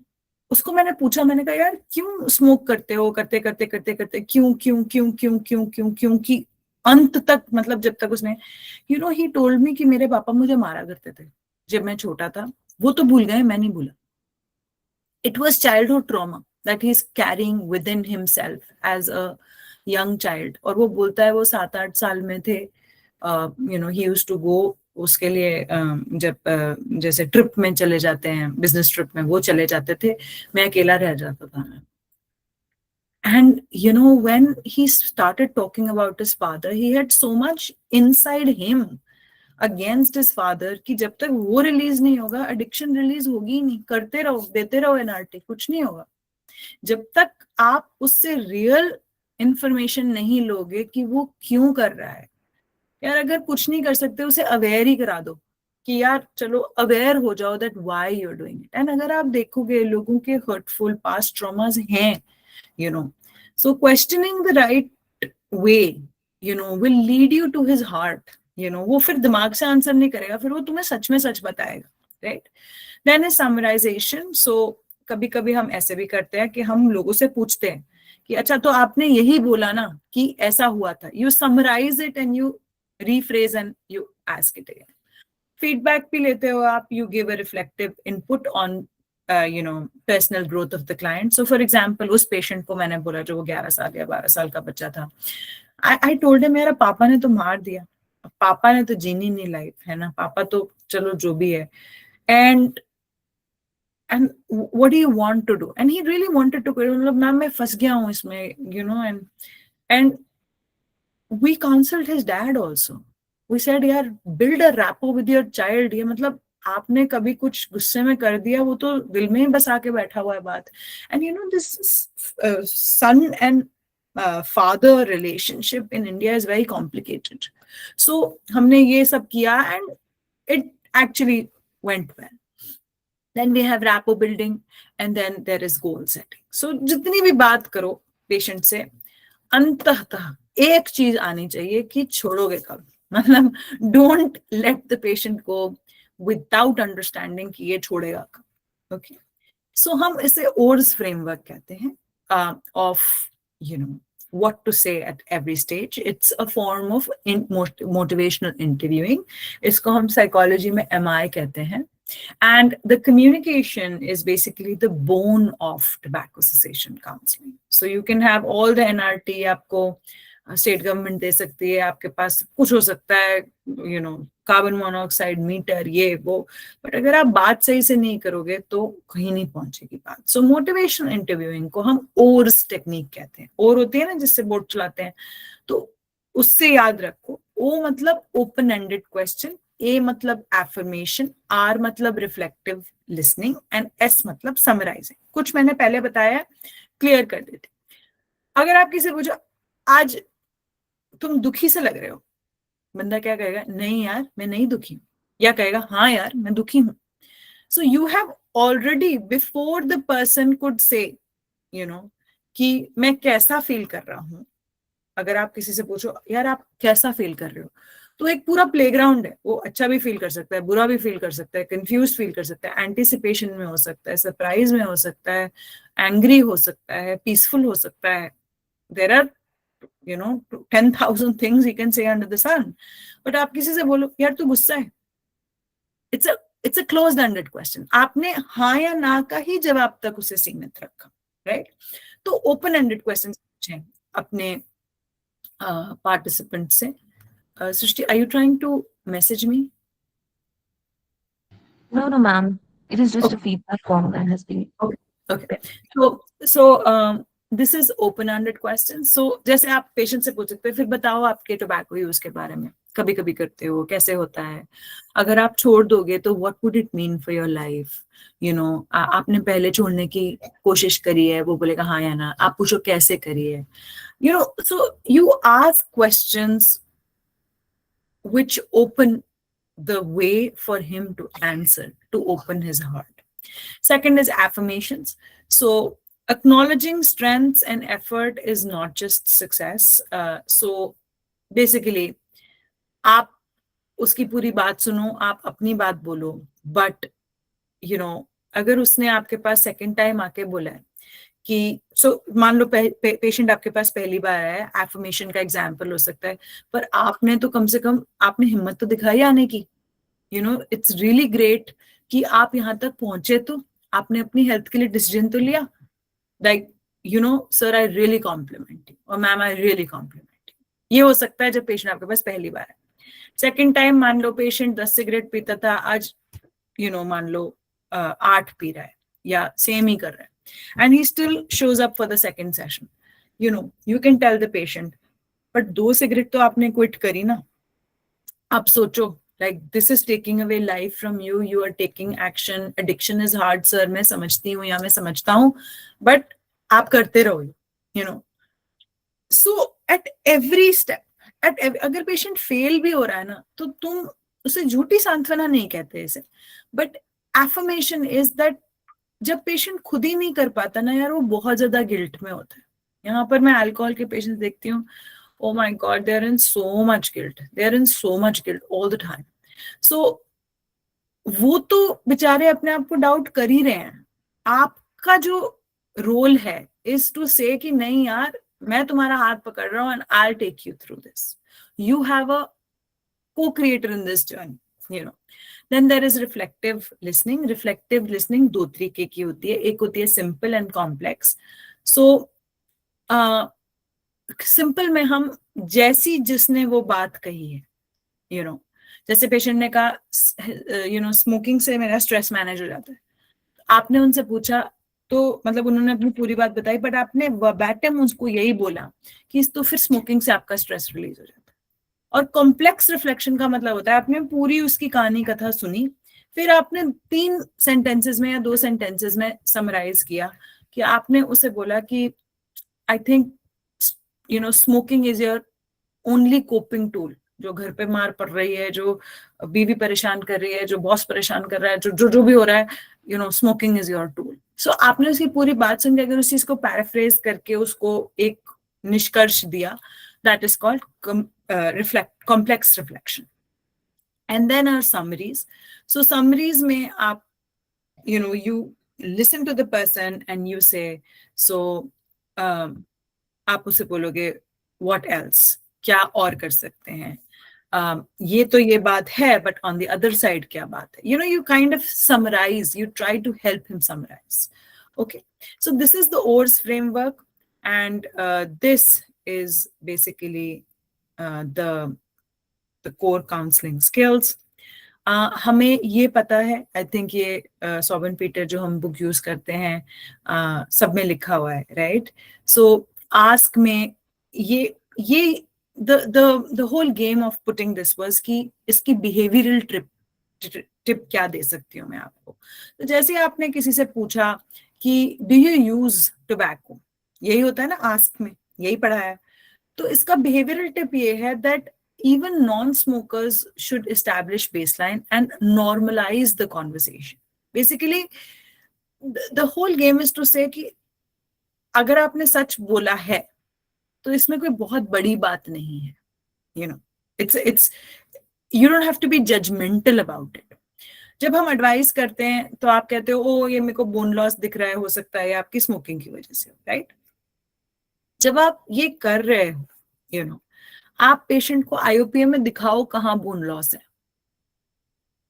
उसको मैंने पूछा, मैंने कहा यार क्यों स्मोक करते हो, करते करते करते करते क्यों क्यों क्यों क्यों क्यों क्यों क्यों कि अंत तक, मतलब जब तक उसने, you know, he told me कि मेरे पापा मुझे मारा करते थे जब मैं छोटा था, वो तो भूल गए, मैं नहीं भूला. It was childhood trauma that he's carrying within himself as a young child. और वो बोलता है वो 7-8 साल में थे, you know, he used to go, उसके लिए जब जैसे ट्रिप में चले जाते हैं, बिजनेस ट्रिप में वो चले जाते थे, मैं अकेला रह जाता था. And you know, when he started talking about his father, he had so much inside him against his father कि जब तक वो रिलीज नहीं होगा, एडिक्शन रिलीज होगी ही नहीं. करते रहो, देते रहो एनआरटी, कुछ नहीं होगा. जब तक आप उससे रियल इंफॉर्मेशन नहीं लोगे कि वो क्यों कर रहा है. यार अगर कुछ नहीं कर सकते, उसे अवेयर ही करा दो कि यार चलो अवेयर हो जाओ that why you are doing it. And अगर आप देखोगे लोगों के हर्टफुल पास्ट ट्रॉमास हैं, you know, so questioning the right way, you know, will lead you to his heart, you know, वो फिर दिमाग से आंसर नहीं करेगा, फिर वो तुम्हें सच में सच बताएगा, right? Then is summarization. So कभी कभी हम ऐसे भी करते हैं कि हम लोगों से पूछते हैं कि अच्छा तो आपने यही बोला ना कि ऐसा हुआ था, you summarize it and you rephrase and you ask it again. Feedback भी लेते हो आप, you give a reflective input on you know, personal growth of the client. So for example, उस patient को मैंने बोला जो 11 साल या 12 साल का बच्चा था, I told him मेरा पापा ने तो मार दिया, पापा ने तो जीनी नहीं लाइफ, है ना, पापा तो चलो जो भी है, and what do you want to do? And he really wanted to, मतलब मैम मैं फंस गया हूँ इसमें, you know, and we counseled his dad also. We said यार build a rapport with your child. ये मतलब आपने कभी कुछ गुस्से में कर दिया, वो तो दिल में ही बसा के बैठा हुआ है बात. And you know, this son and father relationship in India is very complicated. So हमने ये सब किया and it actually went well. Then we have rapport building and then there is goal setting. So जितनी भी बात करो patient से, अंततः एक चीज आनी चाहिए कि छोड़ोगे कब, मतलब don't let the patient go without understanding कि ये छोड़ेगा कब. Okay, so हम इसे ORS framework कहते हैं, of, you know, what to say at every stage. It's a form of motivational interviewing. इसको हम psychology में MI कहते हैं. And the communication is basically the bone of tobacco cessation counseling. So you can have all the NRT, आपको state government दे सकती है, आपके पास कुछ हो सकता है, you know, carbon monoxide meter, ये वो, बट अगर आप बात सही से नहीं करोगे तो कहीं नहीं पहुंचेगी बात. सो मोटिवेशनल इंटरव्यूइंग को हम ओर्स टेक्निक कहते हैं. ओर होती है ना जिससे बोर्ड चलाते हैं, तो उससे याद रखो, ओ मतलब ओपन एंडेड क्वेश्चन, ए मतलब एफर्मेशन, आर मतलब रिफ्लेक्टिव लिसनिंग एंड एस मतलब समराइजिंग. कुछ मैंने पहले बताया, क्लियर कर देते. अगर आप किसी पूछो आज तुम दुखी से लग रहे हो, बंदा क्या कहेगा, नहीं यार मैं नहीं दुखी हूं, या कहेगा हाँ यार मैं दुखी हूं. So you have already before the person could say, you know, कि मैं कैसा फील कर रहा हूं. अगर आप किसी से पूछो यार आप कैसा फील कर रहे हो, तो एक पूरा प्लेग्राउंड है, वो अच्छा भी फील कर सकता है, बुरा भी फील कर सकता है, कंफ्यूज फील कर सकता है, एंटिसिपेशन में हो सकता है, सरप्राइज में हो सकता है, एंग्री हो सकता है, पीसफुल हो सकता है. There are, you know, 10,000 things he can say under the sun. But आप किसी से बोलो यार तू गुस्सा है, it's a closed ended question. आपने हाँ या ना का ही जवाब तक उसे सीमित रखा, right? तो ओपन एंडेड क्वेश्चन पूछें अपने पार्टिसिपेंट से. सृष्टि, are you trying to message me? No, no, ma'am. It is just a feedback form that has been. Okay. So this is open-ended questions. So जैसे आप पेशेंट से पूछ सकते हैं, फिर बताओ आपके टोबैको यूज के बारे में, कभी कभी करते हो, कैसे होता है, अगर आप छोड़ दोगे तो what would it mean for your life? You know, आपने पहले छोड़ने की कोशिश करी है, वो बोलेगा हाँ या ना, आप पूछो कैसे करी है. You know, so you ask questions which open the way for him to answer, to open his heart. Second is affirmations. So acknowledging strengths and effort is not just success. So basically, आप उसकी पूरी बात सुनो, आप अपनी बात बोलो, but you know, अगर उसने आपके पास सेकंड टाइम आके बोला है कि मान लो पेशेंट आपके पास पहली बार आया है, एफर्मेशन का एग्जाम्पल हो सकता है, पर आपने तो कम से कम आपने हिम्मत तो दिखाई आने की. You know, it's really great कि आप यहाँ तक पहुंचे, तो आपने अपनी हेल्थ के लिए डिसीजन तो लिया. Like, you know, sir I really compliment you, और ma'am I really compliment you. ये हो सकता है जब पेशेंट आपके पास पहली बार है. सेकेंड टाइम मान लो पेशेंट 10 सिगरेट पीता था, आज यू नो मान लो 8 पी रहा है या सेम ही कर रहा है, and he still shows up for the second session. You know, you can tell the patient, but 2 cigarette तो आपने क्विट करी ना. आप सोचो, like this is taking away life from you, you are taking action. Addiction is hard, sir, मैं समझती हूँ या मैं समझता हूँ, but आप करते रहो, you know. So at every step, अगर पेशेंट फेल भी हो रहा है ना, तो तुम उसे झूठी सांत्वना नहीं कहते इसे, बट एफर्मेशन इज दैट जब पेशेंट खुद ही नहीं कर पाता ना यार, वो बहुत ज्यादा गिल्ट में होता है. यहाँ पर मैं अल्कोहल के पेशेंट्स देखती हूँ, oh my god, they're in so much guilt, they're in so much guilt all the time. So वो तो बेचारे अपने आप को डाउट कर ही रहे हैं. आपका जो रोल है इज टू से कि नहीं यार, मैं तुम्हारा हाथ पकड़ रहा हूँ and I'll take you through this. You have a co-creator in this journey, you know. Then there is reflective listening. Reflective listening दो तरीके की होती है. एक होती है simple and complex. So simple में हम जैसी जिसने वो बात कही है, यू नो, जैसे पेशेंट ने कहा स्मोकिंग से मेरा स्ट्रेस मैनेज हो जाता है, आपने उनसे पूछा तो मतलब उन्होंने अपनी पूरी बात बताई, बट आपने वर्बैटिम उसको यही बोला कि तो फिर स्मोकिंग से आपका स्ट्रेस रिलीज हो जाता है. और कॉम्प्लेक्स रिफ्लेक्शन का मतलब होता है आपने पूरी उसकी कहानी कथा सुनी, फिर आपने 3 सेंटेंसेस में या 2 सेंटेंसेस में समराइज किया कि आपने उसे बोला कि I think smoking is your only coping tool. जो घर पे मार पड़ रही है, जो बीवी परेशान कर रही है, जो बॉस परेशान कर रहा है, जो भी हो रहा है, स्मोकिंग इज योर टूल. सो आपने उसकी पूरी बात सुन के अगर उस चीज को पैराफ्रेज करके उसको एक निष्कर्ष दिया, that is called complex reflection. And then are summaries. So summaries में आप you listen to the person and you say, so आप उसे बोलोगे what else, क्या और कर सकते हैं, ये तो ये बात है, but on the other side क्या बात है, you kind of summarize, you try to help him summarize. Okay, so this is the OARS framework, and this is basically the core counseling skills. हमें ये पता है, आई थिंक ये सॉबन Peter जो हम बुक यूज करते हैं सब में लिखा हुआ है, राइट. सो आस्क में ये the whole game of putting this was कि इसकी behavioral टिप क्या दे सकती हूँ मैं आपको. तो जैसे आपने किसी से पूछा कि do you use tobacco, यही होता है ना आस्क में, यही पढ़ा है. तो इसका behavioral टिप ये है that even non-smokers should establish baseline and normalize the conversation. Basically, the whole game is to say कि अगर आपने सच बोला है तो इसमें कोई बहुत बड़ी बात नहीं है. It's you don't have to be judgmental about it. जब हम एडवाइस करते हैं तो आप कहते हो ओ ये मेरे को बोन लॉस दिख रहा है, हो सकता है आपकी स्मोकिंग की वजह से, राइट. जब आप ये कर रहे हो, आप पेशेंट को आईओपीए में दिखाओ कहाँ बोन लॉस है,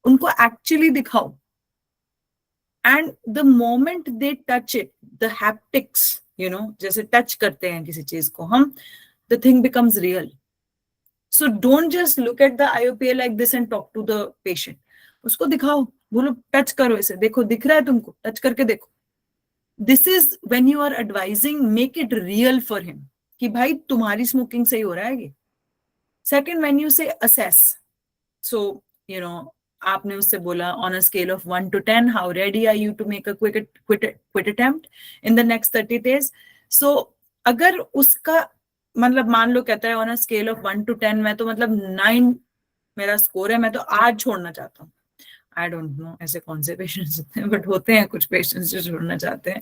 उनको एक्चुअली दिखाओ. And the moment they touch it, the haptics, जैसे टच करते हैं किसी चीज को हम, the thing becomes real. So don't just look at the IOPA like this and talk to the patient. उसको दिखाओ, बोलो टच करो इसे, देखो दिख रहा है तुमको, टच करके देखो. This is when you are advising, make it real for him कि भाई तुम्हारी स्मोकिंग से ही हो रहा है ये. Second, when you say assess, so आपने उससे बोला on a scale of 1 to 10, how ready are you to make a quit attempt in the next 30 days? So अगर उसका मतलब मान लो कहता है on a scale of 1 to 10 मैं तो मतलब 9 मेरा स्कोर है, मैं तो आज छोड़ना चाहता हूँ. आई डोंट नो ऐसे कौन से पेशेंट्स होते हैं, बट होते हैं कुछ पेशेंट्स जो छोड़ना चाहते हैं,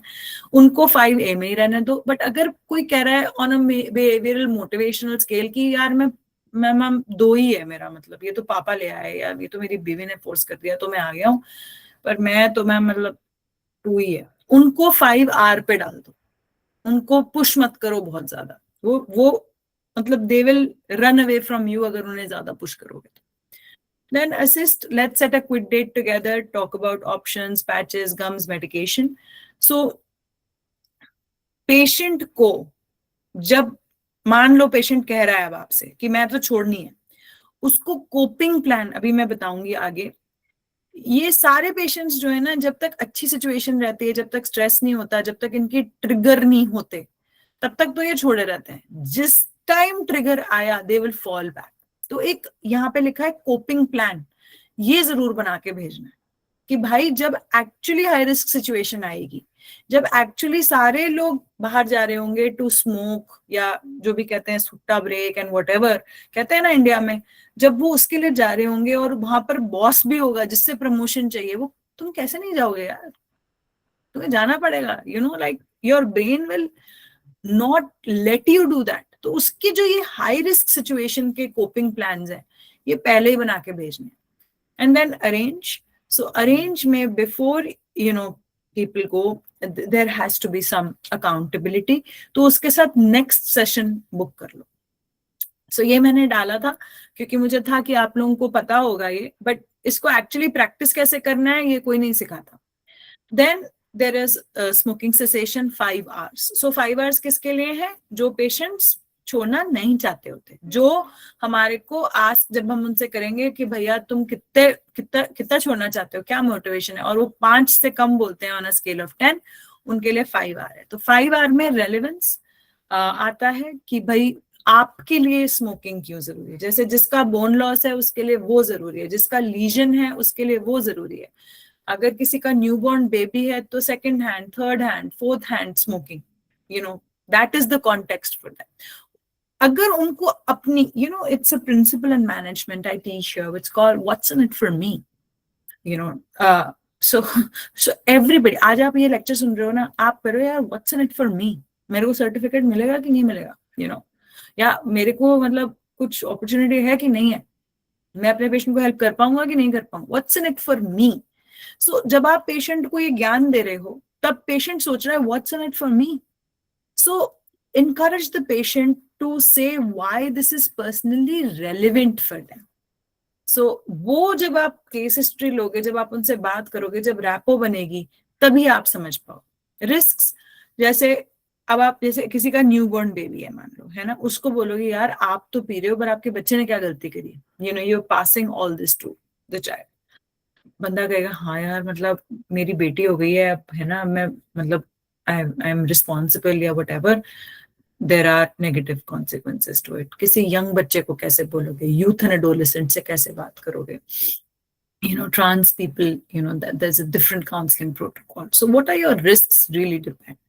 उनको 5A में ही रहने दो. बट अगर कोई कह रहा है on a behavioural motivational scale की यार मैं 2 ही है मेरा, मतलब ये तो पापा ले आए या ये तो मेरी बीवी ने फोर्स कर दिया तो मैं आ गया हूँ, पर मैं मतलब 2 ही है, उनको 5R पे डाल दो. उनको पुश मत करो बहुत ज्यादा, वो मतलब they will run away from you अगर उन्हें ज्यादा पुश करोगे. Then assist, let's set a quit date together, talk about options, patches, gums, medication. So patient को जब मान लो पेशेंट कह रहा है अब आपसे कि मैं तो छोड़नी है, उसको कोपिंग प्लान अभी मैं बताऊंगी आगे. ये सारे पेशेंट्स जो है ना, जब तक अच्छी सिचुएशन रहती है, जब तक स्ट्रेस नहीं होता, जब तक इनकी ट्रिगर नहीं होते, तब तक तो ये छोड़े रहते हैं. जिस टाइम ट्रिगर आया दे विल फॉल बैक. तो एक यहाँ पे लिखा है कोपिंग प्लान, ये जरूर बना के भेजना है कि भाई जब एक्चुअली हाई रिस्क सिचुएशन आएगी, जब एक्चुअली सारे लोग बाहर जा रहे होंगे टू स्मोक या जो भी कहते हैं सुट्टा ब्रेक एंड व्हाटएवर कहते हैं ना इंडिया में, जब वो उसके लिए जा रहे होंगे और वहां पर बॉस भी होगा जिससे प्रमोशन चाहिए, वो तुम कैसे नहीं जाओगे यार, तुम्हें जाना पड़ेगा, you know, like your brain will not let you do that. तो उसकी जो ये हाई रिस्क सिचुएशन के कोपिंग प्लान्स हैं, ये पहले ही बना के भेजने। And then arrange, so arrange में before you know people go, there has to be some accountability, तो उसके साथ नेक्स्ट सेशन बुक कर लो। सो ये मैंने डाला था क्योंकि मुझे था कि आप लोगों को पता होगा ये, बट इसको एक्चुअली प्रैक्टिस कैसे करना है ये कोई नहीं सिखाता। Then there is smoking cessation 5 hours। So 5 hours किसके लिए है? जो पेशेंट्स छोड़ना नहीं चाहते होते, जो हमारे को आज जब हम उनसे करेंगे कि भैया तुम कितना छोड़ना चाहते हो, क्या मोटिवेशन है, और वो 5 से कम बोलते हैं ऑन अ स्केल ऑफ 10, उनके लिए 5 hour है। तो 5 hour में रेलेवेंस आता है कि भाई आपके लिए स्मोकिंग क्यों जरूरी है। जैसे जिसका बोन लॉस है उसके लिए वो जरूरी है, जिसका लीजन है उसके लिए वो जरूरी है, अगर किसी का न्यूबॉर्न बेबी है तो second hand, third hand, fourth hand smoking, you know, that is the context for that. अगर उनको अपनी, you know, it's a principle in management I teach here, it's called what's in it for me, you know, so everybody, आज आप ये lecture सुन रहे हो ना, आप करो यार what's in it for me, मेरे को सर्टिफिकेट मिलेगा कि नहीं मिलेगा, you know, या मेरे को मतलब कुछ अपॉर्चुनिटी है कि नहीं है, मैं अपने पेशेंट को हेल्प कर पाऊंगा कि नहीं कर पाऊंगा, what's in it for me। So जब आप पेशेंट को ये ज्ञान दे रहे हो तब पेशेंट सोच रहा है what's in it for me। So encourage the patient to say why this is personally relevant for them। So वो जब आप केस हिस्ट्री लोगे, जब आप उनसे बात करोगे, जब रैपो बनेगी, तभी आप समझ पाओ। रिस्क्स, जैसे अब आप जैसे किसी का न्यूबॉर्न बेबी है मान लो, है ना, उसको बोलोगे यार आप तो पी रहे हो पर आपके बच्चे ने क्या गलती करी, you know, you are passing all this to the child. बंदा कहेगा हाँ यार मतलब मेरी बेटी हो गई है अब, है ना, मैं मतलब आई एम रिस्पॉन्सिबल या whatever, there are negative consequences to it। किसी यंग बच्चे को कैसे बोलोगे, यूथ एंड एडोलेसेंट से कैसे बात करोगे, you know, trans people, you know, that there's a different counseling protocol। So what are your risks really depend।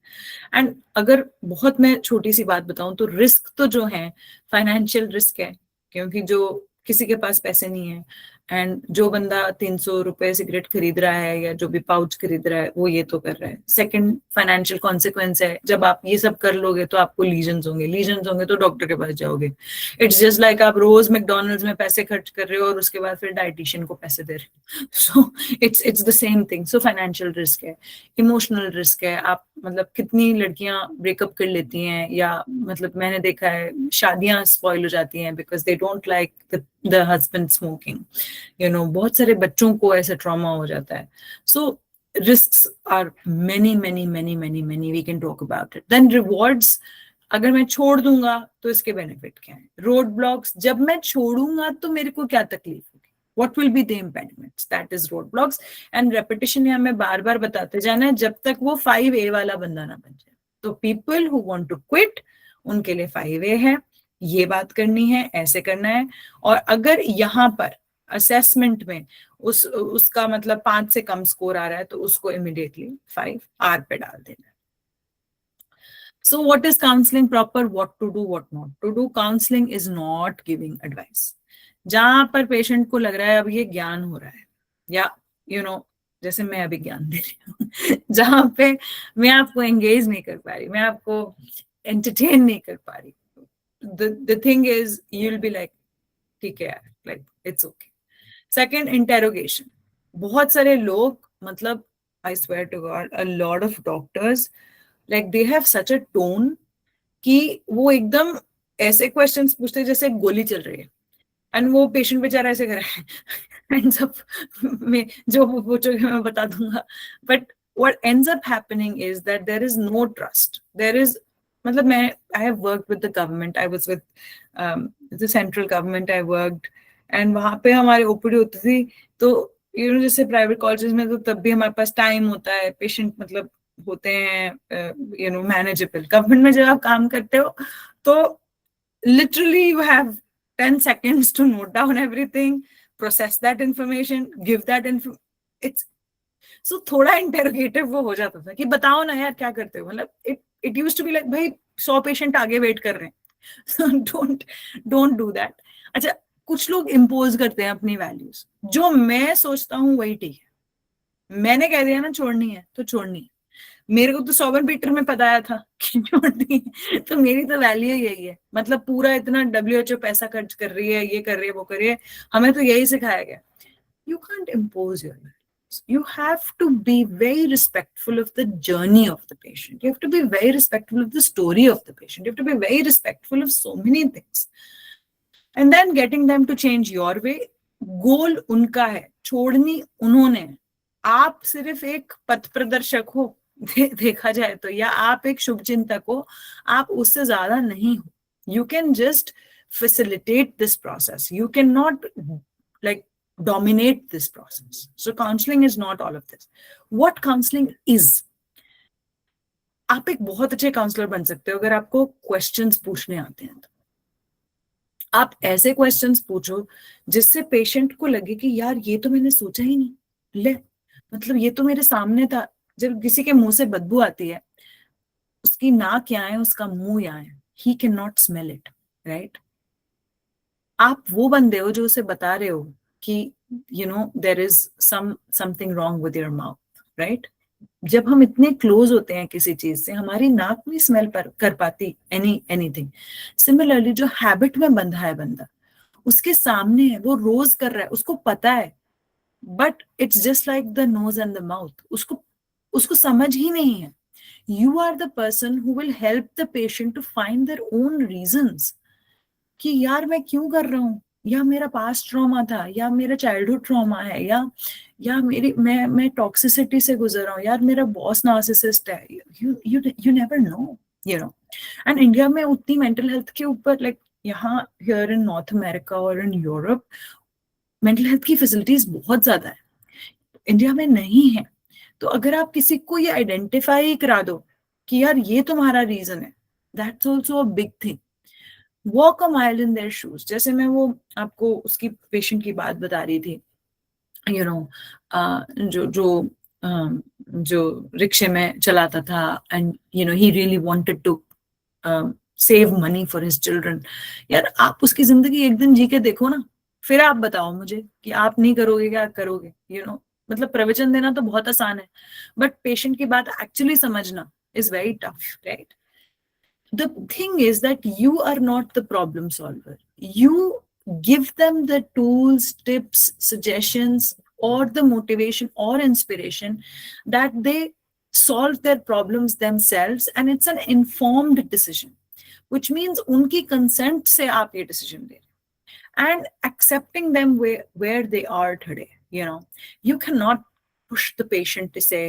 and अगर बहुत मैं छोटी सी बात बताऊं तो रिस्क तो जो है फाइनेंशियल रिस्क है, क्योंकि जो किसी के पास पैसे नहीं है एंड जो बंदा 300 रुपए सिगरेट खरीद रहा है या जो भी पाउच खरीद रहा है वो ये तो कर रहा है। सेकंड फाइनेंशियल कॉन्सिक्वेंस है, जब आप ये सब कर लोगे तो आपको लीजन्स होंगे तो डॉक्टर के पास जाओगे। इट्स जस्ट लाइक आप रोज मैकडॉनल्ड्स में पैसे खर्च कर रहे हो और उसके बाद फिर डाइटिशियन को पैसे दे रहे हो। So it's the same thing. So financial risk है, इमोशनल रिस्क है, आप मतलब कितनी लड़कियां ब्रेकअप कर लेती हैं, या मतलब मैंने देखा है शादियां स्पॉइल हो जाती हैं because they don't like the husband smoking, you know, बहुत सारे बच्चों को ऐसा ट्रॉमा हो जाता है। सो risks are many we can talk about it। then rewards, अगर मैं छोड़ दूंगा तो इसके बेनिफिट क्या है। रोड ब्लॉक्स, जब मैं छोड़ूंगा तो मेरे को क्या तकलीफ होगी, what will be the impediments, that is road blocks। and repetition यहाँ मैं बार बार बताते जाना है जब तक वो 5A वाला बंदा ना बन जाए। तो people who want to quit, उनके लिए 5A है, ये बात करनी है, ऐसे करना है। और अगर यहाँ पर असेसमेंट में उसका मतलब 5 से कम स्कोर आ रहा है तो उसको इमीडिएटली 5R पे डाल देना। So what is counseling proper? What to do, what not to do? Counseling is not giving advice। जहां पर पेशेंट को लग रहा है अब ये ज्ञान हो रहा है, या you know, जैसे मैं अभी ज्ञान दे रही हूँ जहां पे मैं आपको एंगेज नहीं कर पा रही, मैं आपको एंटरटेन नहीं कर पा रही, the thing is you'll be like ठीक है यार, like it's okay। Second, interrogation. बहुत सारे लोग मतलब I swear to God a lot of doctors like they have such a tone कि वो एकदम ऐसे क्वेश्चंस पूछते हैं जैसे गोली चल रही है, एंड वो पेशेंट बेचारा ऐसे कर रहा है एंड सब में जो पूछोगे मैं बता दूंगा। But what ends up happening is that there is no trust. There is मतलब मैं I have worked with the government, I was with the central government, I worked, and वहां पे हमारी ओपीडी होती थी तो यू नो जैसे private colleges में तो तब भी हमारे पास टाइम होता है, पेशेंट मतलब होते हैं यू नो मैनेजेबल। गवर्नमेंट में जब आप काम करते हो तो literally you have 10 seconds to note down everything, process that information, give that info। सो थोड़ा इंटेरोगेटिव वो हो जाता था कि बताओ ना यार क्या करते हो, मतलब it used to be like भाई 100 पेशेंट आगे वेट कर रहे हैं, डोंट डू दैट. अच्छा, कुछ लोग इम्पोज करते हैं अपनी वैल्यूज, जो मैं सोचता हूँ वही ठीक है. मैंने कह दिया ना छोड़नी है तो छोड़नी है. मेरे को तो सोबन पीटर में बताया था कि छोड़नी है, तो मेरी तो वैल्यू यही है. मतलब पूरा इतना WHO पैसा खर्च कर रही है, ये कर रही है, वो कर रही है, हमें तो यही सिखाया गया. You can't impose your values. You have to be very respectful of the journey of the patient. You have to be very respectful of the story of the patient. You have to be very respectful of so many things. And then getting them to change your way. गोल उनका है, छोड़नी उन्होंने है. आप सिर्फ एक पथ प्रदर्शक हो देखा जाए तो, या आप एक शुभ चिंतक हो, आप उससे ज्यादा नहीं हो. You can just facilitate this process. You cannot like dominate this process. So counseling is not all of this. What counseling is? आप एक बहुत अच्छे काउंसलर बन सकते हो अगर आपको क्वेश्चंस पूछने आते हैं. तो आप ऐसे क्वेश्चंस पूछो जिससे पेशेंट को लगे कि यार ये तो मैंने सोचा ही नहीं, ले मतलब ये तो मेरे सामने था. जब किसी के मुंह से बदबू आती है, उसकी नाक यहाँ है, उसका मुंह यहाँ है, he cannot smell it, right? आप वो बंदे हो जो उसे बता रहे हो कि there is something wrong with your mouth, right? जब हम इतने क्लोज होते हैं किसी चीज से, हमारी नाक नहीं स्मेल कर पाती एनीथिंग. सिमिलरली जो हैबिट में बंधा है बंदा, उसके सामने है, वो रोज कर रहा है, उसको पता है, but it's just like the nose and the mouth, उसको समझ ही नहीं है. You are the person who will help the patient to find their own reasons कि यार मैं क्यों कर रहा हूँ, या मेरा पास्ट ट्रॉमा था, या मेरा चाइल्डहुड ट्रॉमा है, या मेरी मैं टॉक्सिसिटी से गुजर रहा हूँ, यार मेरा बॉस नार्सिसिस्ट है. You never know, and India में उतनी मेंटल हेल्थ के ऊपर, लाइक यहाँ हियर इन नॉर्थ अमेरिका और इन यूरोप, मेंटल हेल्थ की फैसिलिटीज बहुत ज्यादा है, इंडिया में नहीं है. तो अगर आप किसी को ये आइडेंटिफाई करा दो कि यार ये तुम्हारा रीजन है, that's also a big thing. Walk a mile in their shoes. जैसे मैं वो आपको उसकी पेशेंट की बात बता रही थी, जो रिक्शे में चलाता था, and he really wanted to save money for his children. यार आप उसकी जिंदगी एक दिन जी के देखो ना, फिर आप बताओ मुझे कि आप नहीं करोगे क्या करोगे. मतलब प्रवचन देना तो बहुत आसान है, बट पेशेंट की बात एक्चुअली समझना is very tough, right? The thing is that you are not the problem solver. You give them the tools, tips, suggestions, or the motivation or inspiration that they solve their problems themselves, and it's an informed decision, which means unki consent se aap ye decision le rahe, and accepting them where they are today. You cannot push the patient to say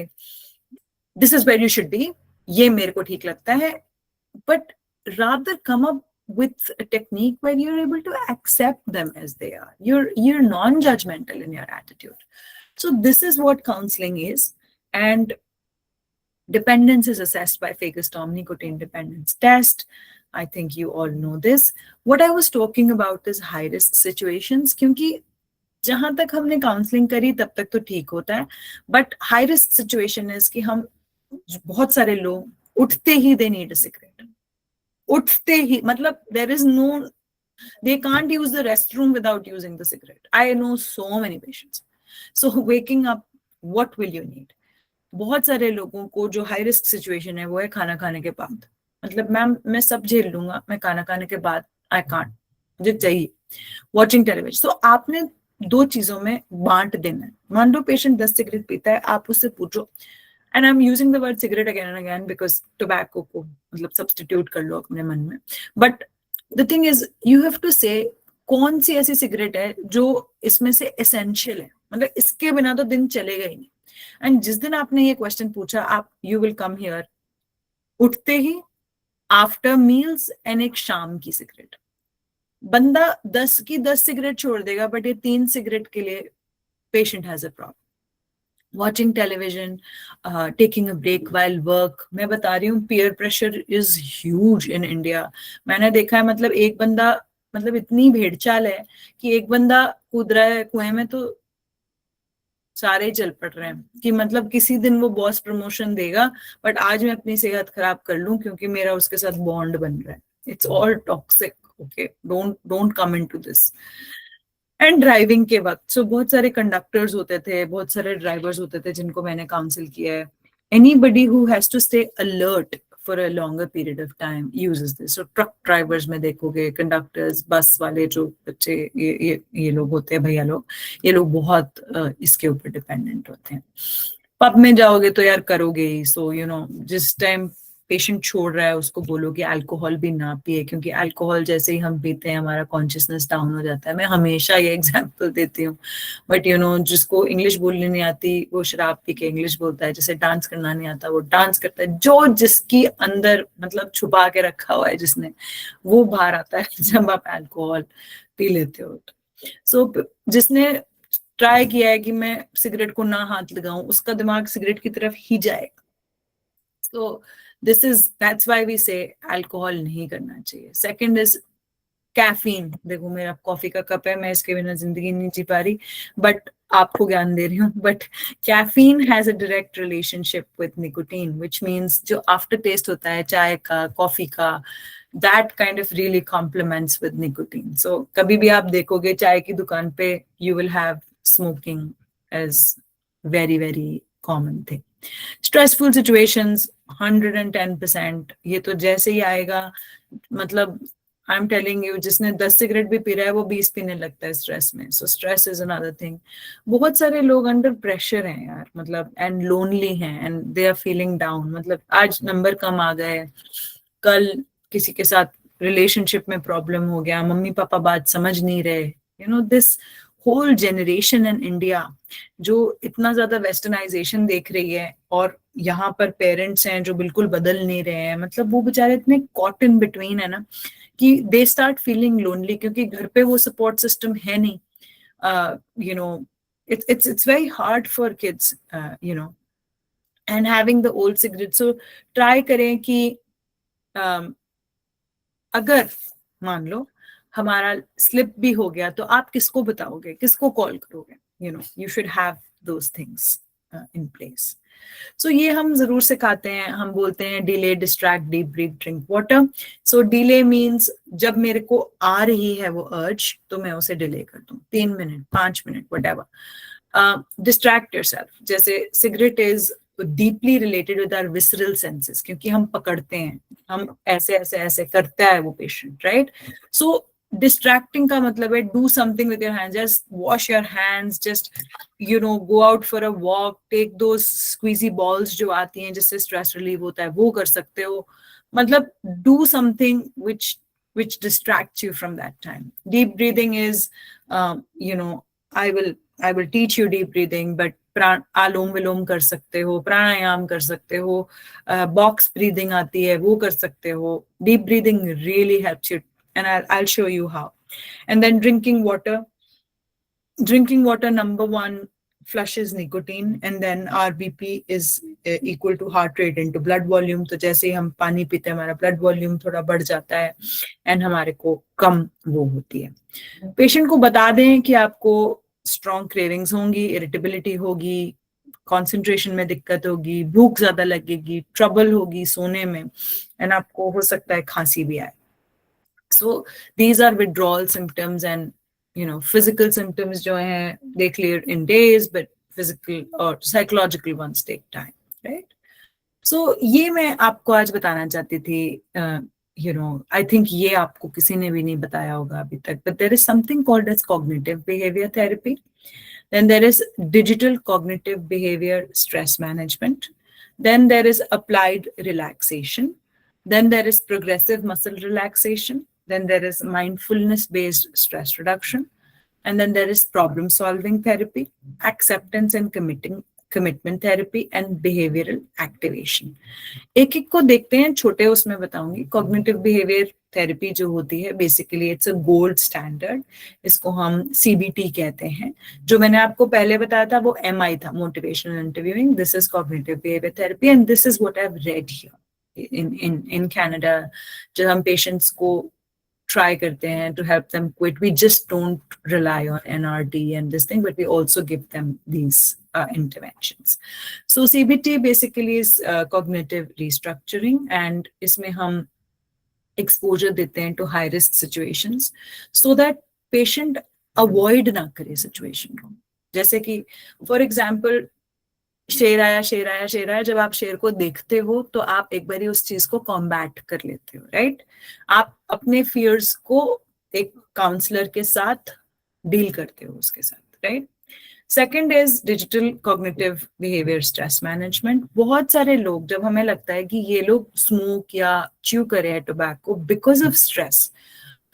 this is where you should be, ye mere ko theek lagta hai, but rather come up with a technique where you're able to accept them as they are. You're non-judgmental in your attitude. So this is what counseling is. And dependence is assessed by Fagerstrom nicotine dependence test. I think you all know this. What I was talking about is high risk situations, क्योंकि जहां तक हमने counselling करी तब तक तो ठीक होता है, but high risk situation is कि हम बहुत सारे लोग उठते ही दे नीड अ सिगरेट, उठते ही, मतलब there is no, they can't use the restroom without using the cigarette. I know so many patients. So waking up, what will you need? बहुत सारे लोगों को जो हाई रिस्क सिचुएशन है वो है खाना खाने के बाद. मतलब मैम मैं सब झेल लूंगा, मैं खाना खाने के बाद आई कांट, मुझे चाहिए. Watching television. तो आपने दो चीजों में बांट देना है. मान लो पेशेंट 10 सिगरेट पीता है, आप उससे पूछो, and I am using the word cigarette again and again because tobacco को मतलब सब्स्टिट्यूट कर लो अपने मन में, but the thing is you have to say कौन सी ऐसी सिगरेट है जो इसमें से एसेंशियल है, मतलब इसके बिना तो दिन चलेगा ही नहीं. एंड जिस दिन आपने ये क्वेश्चन पूछा, आप यू विल कम हियर उठते ही, आफ्टर मील्स, एंड एक शाम की सिगरेट. बंदा 10 की 10 सिगरेट छोड़ देगा, बट ये 3 सिगरेट के लिए patient has a problem. Watching television, taking a break while work. मैं बता रही हूँ peer pressure is huge in India. मैंने देखा है, मतलब एक बंदा, मतलब इतनी भेड़चाल है कि एक बंदा कूद रहा है कुएं में तो सारे चल पड़ रहे हैं कि मतलब किसी दिन वो बॉस प्रमोशन देगा, बट आज मैं अपनी सेहत खराब कर लूं क्योंकि मेरा उसके साथ बॉन्ड बन रहा है. It's all toxic. Okay, don't come into this. And driving के वक्त बहुत सारे कंडक्टर्स होते थे, बहुत सारे ड्राइवर्स होते थे जिनको मैंने काउंसिल किया है. Anybody who has to stay alert for a longer period of time uses this. So truck drivers में देखोगे, कंडक्टर्स, बस वाले जो बच्चे, ये लोग होते हैं, भैया लोग, ये लोग बहुत इसके ऊपर डिपेंडेंट होते हैं. पब में जाओगे तो यार करोगे ही. सो जिस टाइम पेशेंट छोड़ रहा है उसको बोलो कि अल्कोहल भी ना पिए, क्योंकि अल्कोहल जैसे ही हम पीते हैं हमारा कॉन्शियसनेस डाउन हो जाता है. मैं हमेशा ये एग्जांपल देती हूँ, बट जिसको इंग्लिश बोलनी नहीं आती वो शराब पी के इंग्लिश बोलता है, जिसे डांस करना नहीं आता वो डांस करता है. जो जिसकी अंदर मतलब छुपा के रखा हुआ है जिसने, वो बाहर आता है जब आप अल्कोहल पी लेते हो. सो जिसने ट्राई किया है कि मैं सिगरेट को ना हाथ लगाऊं, उसका दिमाग सिगरेट की तरफ ही जाएगा. तो that's why we say alcohol नहीं करना चाहिए. Second is caffeine. देखो मेरा कॉफी का कप है, मैं इसके बिना जिंदगी नहीं जी पा रही, बट आपको ज्ञान दे रही हूँ. But caffeine has a direct relationship with nicotine, which means जो आफ्टर टेस्ट होता है चाय का, कॉफी का, that kind of really complements with nicotine. So कभी भी आप देखोगे चाय की दुकान पे, you will have smoking as very very common thing. Stressful situations 110%. ये तो जैसे ही आएगा, मतलब आई एम टेलिंग यू, जिसने 10 सिगरेट भी पी रहा है वो 20 पीने लगता है स्ट्रेस में. So stress is another thing. बहुत सारे लोग अंडर प्रेशर हैं यार, मतलब एंड लोनली हैं and they are feeling down. मतलब आज नंबर कम आ गए, कल किसी के साथ रिलेशनशिप में प्रॉब्लम हो गया, मम्मी पापा बात समझ नहीं रहे. This whole generation in India जो इतना ज्यादा वेस्टर्नाइजेशन देख रही है, और यहाँ पर पेरेंट्स हैं जो बिल्कुल बदल नहीं रहे हैं. मतलब वो बेचारे इतने कॉट इन बिटवीन है ना कि दे स्टार्ट फीलिंग लोनली, क्योंकि घर पे वो सपोर्ट सिस्टम है नहीं. It's very hard for kids, and having the old cigarette. So try करें कि अगर मान लो हमारा स्लिप भी हो गया तो आप किसको बताओगे, किसको कॉल करोगे. You should have those things in place. So ये हम जरूर सिखाते हैं. हम बोलते हैं delay, distract, deep breath, drink water. So delay means जब मेरे को आ रही है वो अर्ज तो मैं उसे डिले कर दूं 3 minute, 5 minute, whatever. Distract yourself. जैसे cigarette is deeply related with our visceral senses, क्योंकि हम पकड़ते हैं, हम ऐसे ऐसे ऐसे करता है वो पेशेंट, राइट. सो distracting का मतलब है do something with your hands, just wash your hands, just go out for a walk, take those squeezy balls जो आती हैं जिससे stress relief होता है, वो कर सकते हो. मतलब do something which distracts you from that time. Deep breathing is I will teach you deep breathing, but आलोम विलोम कर सकते हो, प्राणायाम कर सकते हो, बॉक्स ब्रीदिंग आती है वो कर सकते हो. Deep breathing really helps you, and I'll show you how. And then drinking water. Drinking water, number one, flushes nicotine, and then RBP is equal to heart rate into blood volume. तो जैसे ही हम पानी पीते हैं हमारा blood volume थोड़ा बढ़ जाता है and हमारे को कम वो होती है. पेशेंट को बता दें कि आपको strong cravings होंगी, irritability होगी, concentration में दिक्कत होगी, भूख ज्यादा लगेगी, trouble होगी सोने में, and आपको हो सकता है खांसी भी आए. So these are withdrawal symptoms, and physical symptoms जो हैं they clear in days, but physical or psychological ones take time, right? So ये मैं आपको आज बताना चाहती थी. I think ये आपको किसी ने भी नहीं बताया होगा अभी तक, but there is something called as cognitive behavior therapy. Then there is digital cognitive behavior stress management. Then there is applied relaxation. Then there is progressive muscle relaxation. Then there is mindfulness-based stress reduction. And then there is problem-solving therapy, acceptance and commitment therapy, and behavioral activation. एक एक को देखते हैं, छोटे उसमें बताऊंगी. Cognitive behavior therapy जो होती है, basically it's a gold standard. इसको हम CBT कहते हैं. जो मैंने आपको पहले बताया था वो MI था, motivational interviewing. This is cognitive behavior therapy, and this is what I've read here in Canada. जब हम patients को try करते हैं to help them quit, we just don't rely on NRT and this thing, but we also give them these interventions. So CBT basically is cognitive restructuring, and इसमें हम exposure देते हैं to high risk situations so that patient avoid ना करे situation को. जैसे कि for example शेर आया शेर आया शेर आया, जब आप शेर को देखते हो तो आप एक बारी उस चीज को कॉम्बैट कर लेते हो, राइट? आप अपने फियर्स को एक काउंसलर के साथ डील करते हो उसके साथ, right? Second is digital cognitive behaviour stress management. बहुत सारे लोग, जब हमें लगता है कि ये लोग स्मोक या च्यू करे हैं टोबैको बिकॉज ऑफ स्ट्रेस,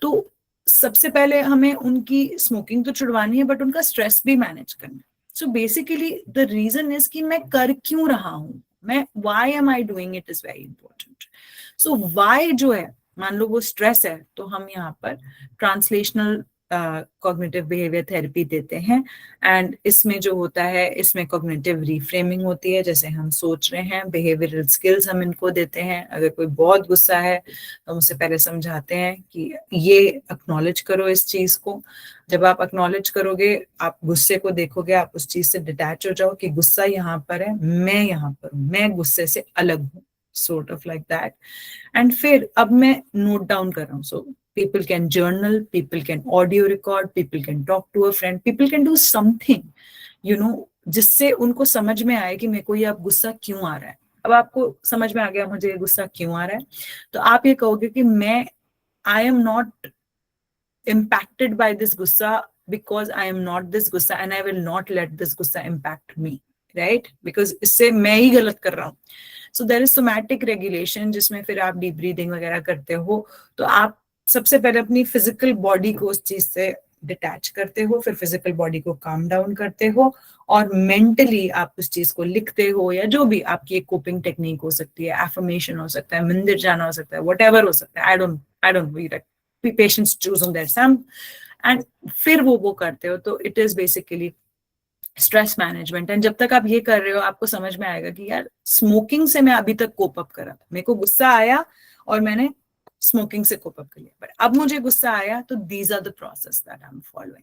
तो सबसे पहले हमें उनकी स्मोकिंग तो छुड़वानी है बट उनका स्ट्रेस भी मैनेज करना है. So basically the reason is कि मैं कर क्यों रहा हूं, मैं why am I doing it is very important. So why जो है, मान लो वो स्ट्रेस है, तो हम यहाँ पर ट्रांसलेशनल कॉग्निटिव बिहेवियर थेरेपी देते हैं. एंड इसमें जो होता है, इसमें कॉग्निटिव रिफ्रेमिंग होती है. जैसे हम सोच रहे हैं, बिहेवियरल स्किल्स हम इनको देते हैं. अगर कोई बहुत गुस्सा है तो हम उसे पहले समझाते हैं कि ये एक्नॉलेज करो इस चीज को. जब आप एक्नॉलेज करोगे, आप गुस्से को देखोगे, आप उस चीज से डिटैच हो जाओ कि गुस्सा यहाँ पर है, मैं यहाँ पर हूँ, मैं गुस्से से अलग हूँ, sort of like that. And फिर अब मैं नोट डाउन कर रहा हूँ. So people can journal, people can audio record, people can talk to a friend, people can do something, you know, जिससे उनको समझ में आए कि मेरे को ये अब गुस्सा क्यों आ रहा है. अब आपको समझ में आ गया मुझे ये गुस्सा क्यों आ रहा है, तो आप ये कहोगे कि मैं I am not impacted by this gussa because I am not this gussa and I will not let this gussa impact me, right? Because इससे मैं ही गलत कर रहा हूँ. So there is somatic regulation, जिसमें फिर आप डीप ब्रीदिंग वगैरह करते हो. तो आप सबसे पहले अपनी फिजिकल बॉडी को उस चीज से डिटैच करते हो, फिर फिजिकल बॉडी को काम डाउन करते हो, और मेंटली आप उस चीज को लिखते हो, या जो भी आपकी एक कोपिंग टेक्निक हो सकती है, एफर्मेशन हो सकता है, मंदिर जाना हो सकता है, व्हाटएवर हो सकता है. I don't know, patients choose on their some. And फिर वो करते हो, तो it is basically stress management. And जब तक आप ये कर रहे हो, आपको समझ में आएगा कि यार स्मोकिंग से मैं अभी तक कोप अप करा था, मेरे को गुस्सा आया और मैंने स्मोकिंग से कोप अप कर लिया, बट अब मुझे गुस्सा आया, तो these are the process that I am following.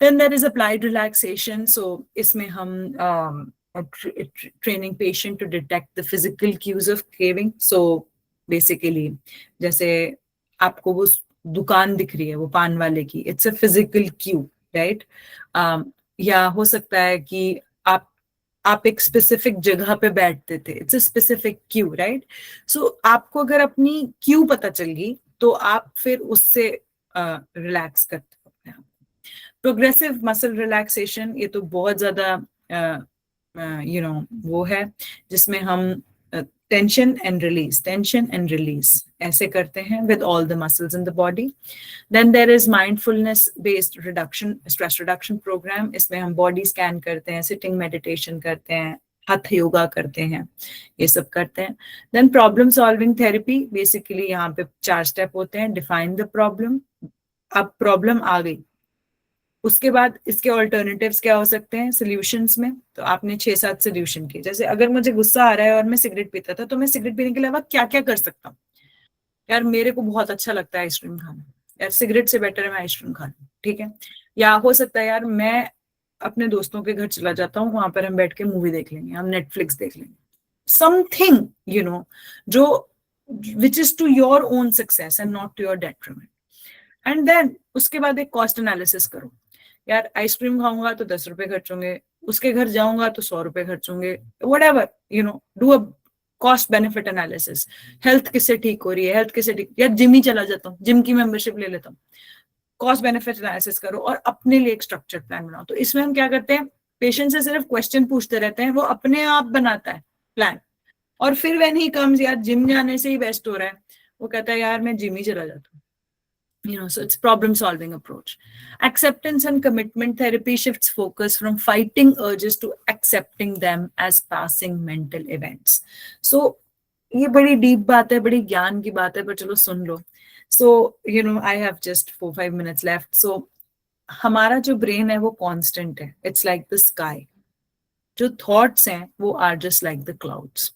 Then there is applied relaxation. So इसमें हम training patient to detect the physical cues of craving. So basically जैसे आपको वो दुकान दिख रही है, वो पान वाले की, it's a physical Q, right? या हो सकता है कि आप एक स्पेसिफिक जगह पे बैठते थे, it's a specific cue, right? So आपको अगर अपनी क्यू पता चल गई, तो आप फिर उससे रिलैक्स करते हो अपने आप. प्रोग्रेसिव मसल रिलैक्सेशन, ये तो बहुत ज्यादा वो है, जिसमें हम टेंशन एंड रिलीज ऐसे करते हैं with all the muscles in the body. Then there is mindfulness based stress reduction program. इसमें हम बॉडी स्कैन करते हैं, सिटिंग मेडिटेशन करते हैं, हथ योगा करते हैं, ये सब करते हैं. Then problem solving therapy. Basically यहाँ पे 4 स्टेप होते हैं. Define the problem. अब प्रॉब्लम आ गई, उसके बाद इसके ऑल्टरनेटिव्स क्या हो सकते हैं सोल्यूशंस में. तो आपने 6-7 सोल्यूशन किए. जैसे अगर मुझे गुस्सा आ रहा है और मैं सिगरेट पीता था, तो मैं सिगरेट पीने के अलावा क्या क्या कर सकता हूँ. यार मेरे को बहुत अच्छा लगता है आइसक्रीम खाना, यार सिगरेट से बेटर है मैं आइसक्रीम खा लूं, ठीक है. या हो सकता है यार मैं अपने दोस्तों के घर चला जाता हूँ, वहां पर हम बैठ के मूवी देख लेंगे, हम नेटफ्लिक्स देख लेंगे. समथिंग जो which is to your own success and not to your detriment. And then उसके बाद एक कॉस्ट एनालिसिस करो. यार आइसक्रीम खाऊंगा तो 10 रुपए खर्च होंगे, उसके घर जाऊंगा तो 100 रुपए खर्च होंगे, whatever, do a cost benefit analysis. Health किससे ठीक हो रही है, हेल्थ किससे ठीक, यार जिम ही चला जाता हूँ, जिम की मेंबरशिप ले लेता हूँ. कॉस्ट बेनिफिट एनालिसिस करो और अपने लिए एक स्ट्रक्चर्ड प्लान बनाओ. तो इसमें हम क्या करते हैं, पेशेंट से सिर्फ क्वेश्चन पूछते रहते हैं, वो अपने आप बनाता है प्लान. और फिर व्हेन ही कम्स, यार जिम जाने से ही बेस्ट हो रहा है, वो कहता है यार मैं जिम ही चला जाता हूँ. So it's problem solving approach. Acceptance and commitment therapy shifts focus from fighting urges to accepting them as passing mental events. So ये बड़ी डीप बात है, बड़ी ज्ञान की बात है, पर चलो सुन लो. So I have just 4-5 minutes left. So हमारा जो ब्रेन है वो कांस्टेंट है. It's like the sky. जो थॉट्स हैं वो are just like the clouds.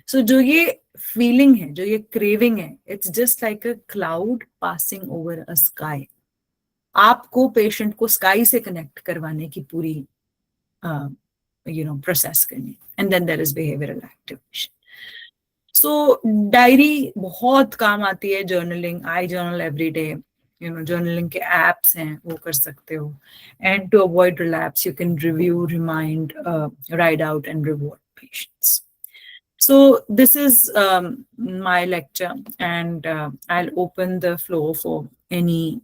So जो ये फीलिंग है, जो ये क्रेविंग है, it's just like a cloud passing over a sky. आपको पेशेंट को स्काई से कनेक्ट करवाने की पूरी process करनी. And then there is behavioral activation. So diary बहुत काम आती है. Journaling, I journal every day. Journaling के apps हैं, वो कर सकते हो. And to avoid relapse, you can review, remind, write out, and reward patients. So this is my lecture, and I'll open the floor for any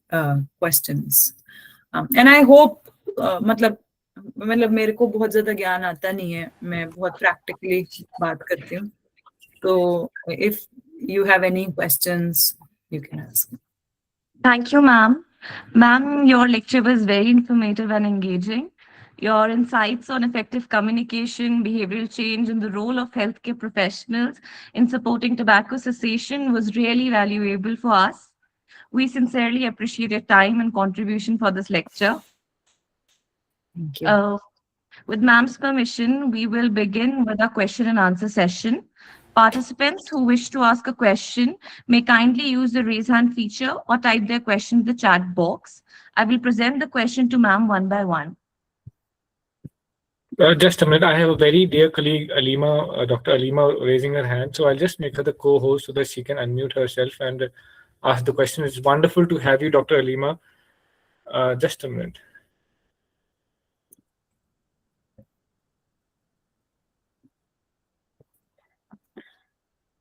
questions. And I hope, मतलब मेरे को बहुत ज़्यादा ज्ञान आता नहीं है, मैं बहुत practically बात करती हूँ. So if you have any questions, you can ask. Thank you, ma'am. Ma'am, your lecture was very informative and engaging. Your insights on effective communication, behavioral change, and the role of healthcare professionals in supporting tobacco cessation was really valuable for us. We sincerely appreciate your time and contribution for this lecture. Thank you. With ma'am's permission, we will begin with our question and answer session. Participants who wish to ask a question may kindly use the raise hand feature or type their question in the chat box. I will present the question to ma'am one by one. Just a minute. I have a very dear colleague, Alima, Dr. Alima, raising her hand. So I'll just make her the co-host so that she can unmute herself and ask the question. It's wonderful to have you, Dr. Alima. Just a minute.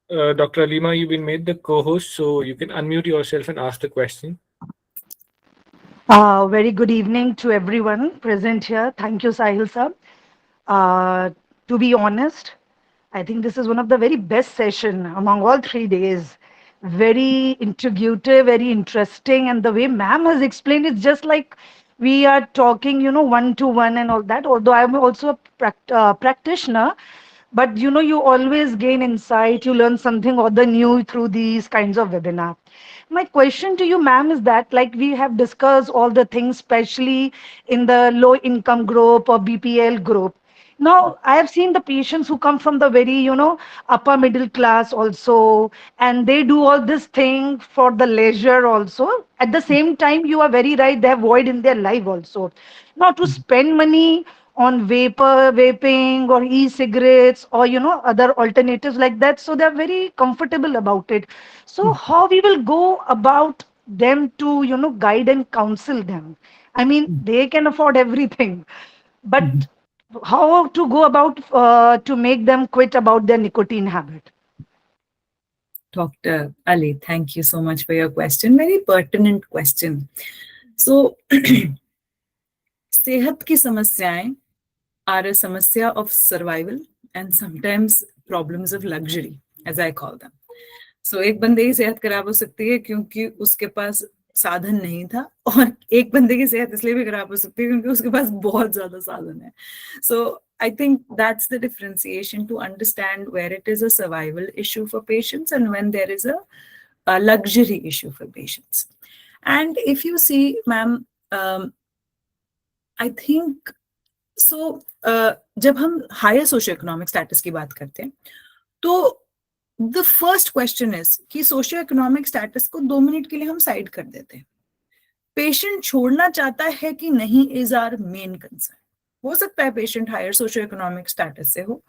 Dr. Alima, you've been made the co-host, so you can unmute yourself and ask the question. Very good evening to everyone present here. Thank you, Sahil sir. To be honest, I think this is one of the very best session among all 3 days. Very intuitive, very interesting, and the way ma'am has explained, it's just like we are talking, one-to-one and all that. Although I'm also a practitioner, but you always gain insight, you learn something or the new through these kinds of webinar. My question to you, ma'am, is that like we have discussed all the things, especially in the low income group or BPL group. Now, I have seen the patients who come from the very, upper middle class also, and they do all this thing for the leisure also. At the same time, you are very right, they have void in their life also. Now, to spend money on vaping or e-cigarettes or, other alternatives like that, so they're very comfortable about it. So how we will go about them to, guide and counsel them? I mean, they can afford everything, but how to go about to make them quit about their nicotine habit? Dr. Ali, thank you so much for your question. Very pertinent question. So, सेहत की समस्याएं are a samasya of survival and sometimes problems of luxury, as I call them. So, एक बंदे की सेहत खराब हो सकती है क्योंकि उसके पास साधन नहीं था, और एक बंदे की सेहत इसलिए भी खराब हो सकती है क्योंकि उसके पास बहुत ज्यादा साधन है. So I think that's the differentiation, to understand where it is a survival issue for patients and when there is a luxury issue for patients. And if you see, ma'am, I think so. जब हम higher socioeconomic status की बात करते हैं, तो the first question is कि socioeconomic status को 2 minute के लिए हम साइड कर देते हैं. पेशेंट छोड़ना चाहता है कि नहीं is our main concern. हो सकता है patient higher socio economic status से हो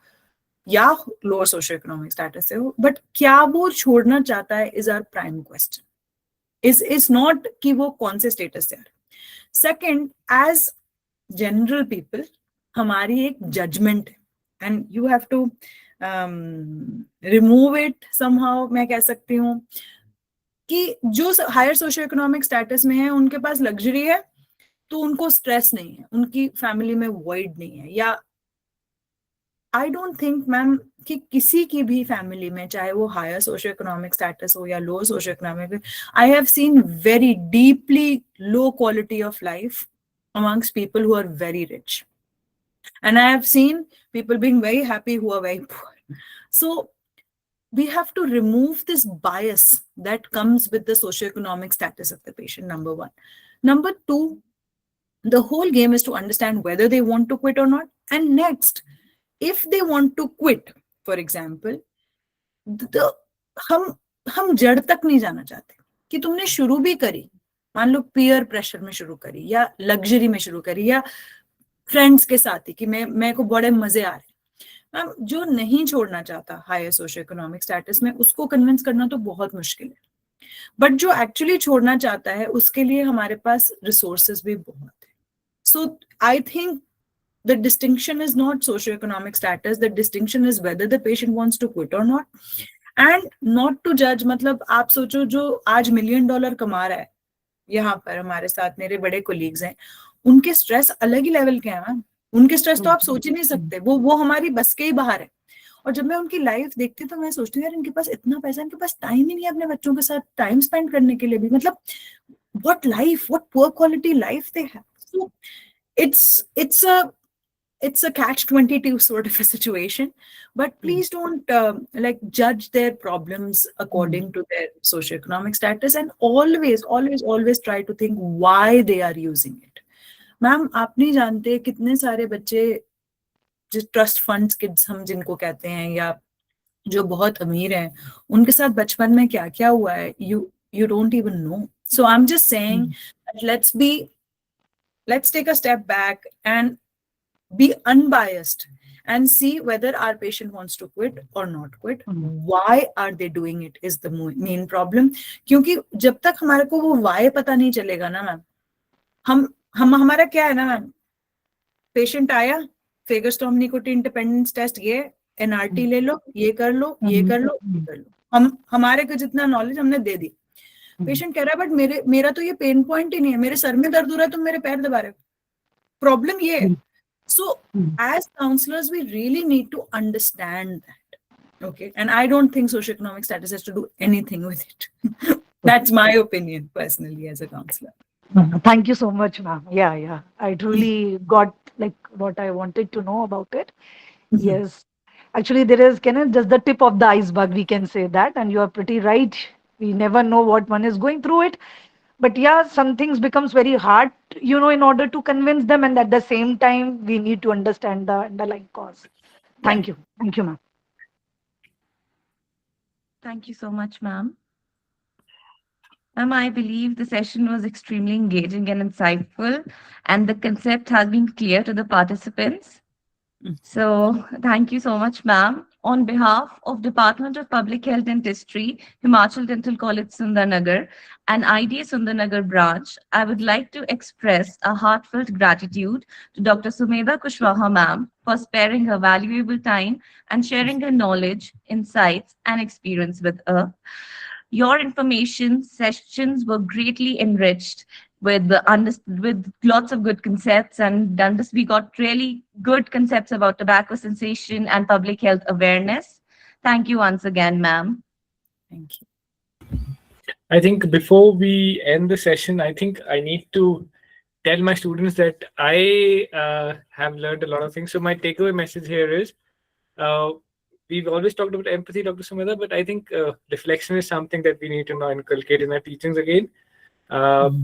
या लोअर सोशियो इकोनॉमिक स्टेटस से हो, बट क्या वो छोड़ना चाहता है is our prime question. Is not कि वो कौन से स्टेटस से आ रहा है. सेकंड, एज जनरल पीपल हमारी एक जजमेंट है, and you have to remove it somehow. मैं कह सकती हूँ कि जो हायर सोशियो इकोनॉमिक स्टेटस में है उनके पास लग्जरी है तो उनको स्ट्रेस नहीं है, उनकी फैमिली में वॉइड नहीं है. या आई डोंट थिंक मैम कि किसी की भी फैमिली में, चाहे वो हायर सोशियो इकोनॉमिक स्टेटस हो या lower socio economic, I have seen very deeply low quality of life amongst people who are very rich, and I have seen people being very happy who are very poor. So we have to remove this bias that comes with the socioeconomic status of the patient, number one. Number two, the whole game is to understand whether they want to quit or not. And next, if they want to quit, for example, हम जड़ तक नहीं जाना चाहते कि तुमने शुरू भी करी, मान लो पीयर प्रेशर में शुरू करी या लग्जरी में शुरू करी या फ्रेंड्स के साथ ही कि मैं को बड़े मजे आ रहे हैं। मैम, जो नहीं छोड़ना चाहता हायर सोशो इकोनॉमिक स्टेटस में, उसको कन्विंस करना तो बहुत मुश्किल है, बट जो एक्चुअली छोड़ना चाहता है उसके लिए हमारे पास रिसोर्सेज भी बहुत है. So I think the distinction is not socioeconomic status. The distinction is whether the patient wants to quit or not. And not to judge. मतलब आप सोचो जो आज $1 million कमा रहा है, यहाँ पर हमारे साथ मेरे बड़े कोलीग्स हैं, उनके स्ट्रेस अलग ही लेवल के हैं मैम. उनके स्ट्रेस तो आप सोच ही नहीं सकते, वो हमारी बस के ही बाहर है. और जब मैं उनकी लाइफ देखती हूँ तो मैं सोचती हूँ यार इनके पास इतना पैसा, इनके पास टाइम ही नहीं है अपने बच्चों के साथ टाइम स्पेंड करने के लिए भी. मतलब what life, what poor quality life they have. So it's a catch-22 sort of a situation, but please don't like judge their problems according to their socioeconomic status, and always try to think why they are using it. Ma'am, आप नहीं जानते कितने सारे बच्चे जो trust funds kids हम जिनको कहते हैं, या जो बहुत अमीर हैं, उनके साथ बचपन में क्या क्या हुआ है, you don't even know. So I'm just saying that let's take a step back and be unbiased and see whether our patient wants to quit or not quit. Why are they doing it is the main problem. क्योंकि जब तक हमारे को वो why पता नहीं चलेगा ना मैम, हम हमारा क्या है ना मैम, पेशेंट आया, फेगोस्टोम निकोटीन डिपेंडेंस टेस्ट, ये एनआरटी ले लो, ये कर लो, ये कर लो, ये कर लो. हमारे को जितना नॉलेज हमने दे दी. पेशेंट कह रहा है बट मेरा तो ये पेन पॉइंट ही नहीं है, मेरे सर में दर्द हो रहा है, तुम मेरे पैर दबा रहे हो. प्रॉब्लम ये है. So as counselors, we really need to understand that. Okay. And I don't think socioeconomic status has to do anything with it. That's my opinion personally as a counselor. Thank you so much, ma'am. Yeah. I truly got like what I wanted to know about it. Yes. Actually, there is just the tip of the iceberg, we can say that. And you are pretty right. We never know what one is going through it. But yeah, some things becomes very hard, in order to convince them. And at the same time, we need to understand the underlying cause. Thank you. Thank you, ma'am. Thank you so much, ma'am. Ma'am, I believe the session was extremely engaging and insightful, and the concept has been clear to the participants. So thank you so much, ma'am. On behalf of Department of Public Health Dentistry, Himachal Dental College, Sundarnagar, and IDA Sundarnagar branch, I would like to express a heartfelt gratitude to Dr. Sumedha Kushwaha, ma'am, for sparing her valuable time and sharing her knowledge, insights, and experience with us. Your information sessions were greatly enriched with lots of good concepts, and we got really good concepts about tobacco cessation and public health awareness. Thank you once again, ma'am. Thank you. I think before we end the session, I think I need to tell my students that I have learned a lot of things. So my takeaway message here is, we've always talked about empathy, Dr. Sumedha, but I think reflection is something that we need to now inculcate in our teachings again.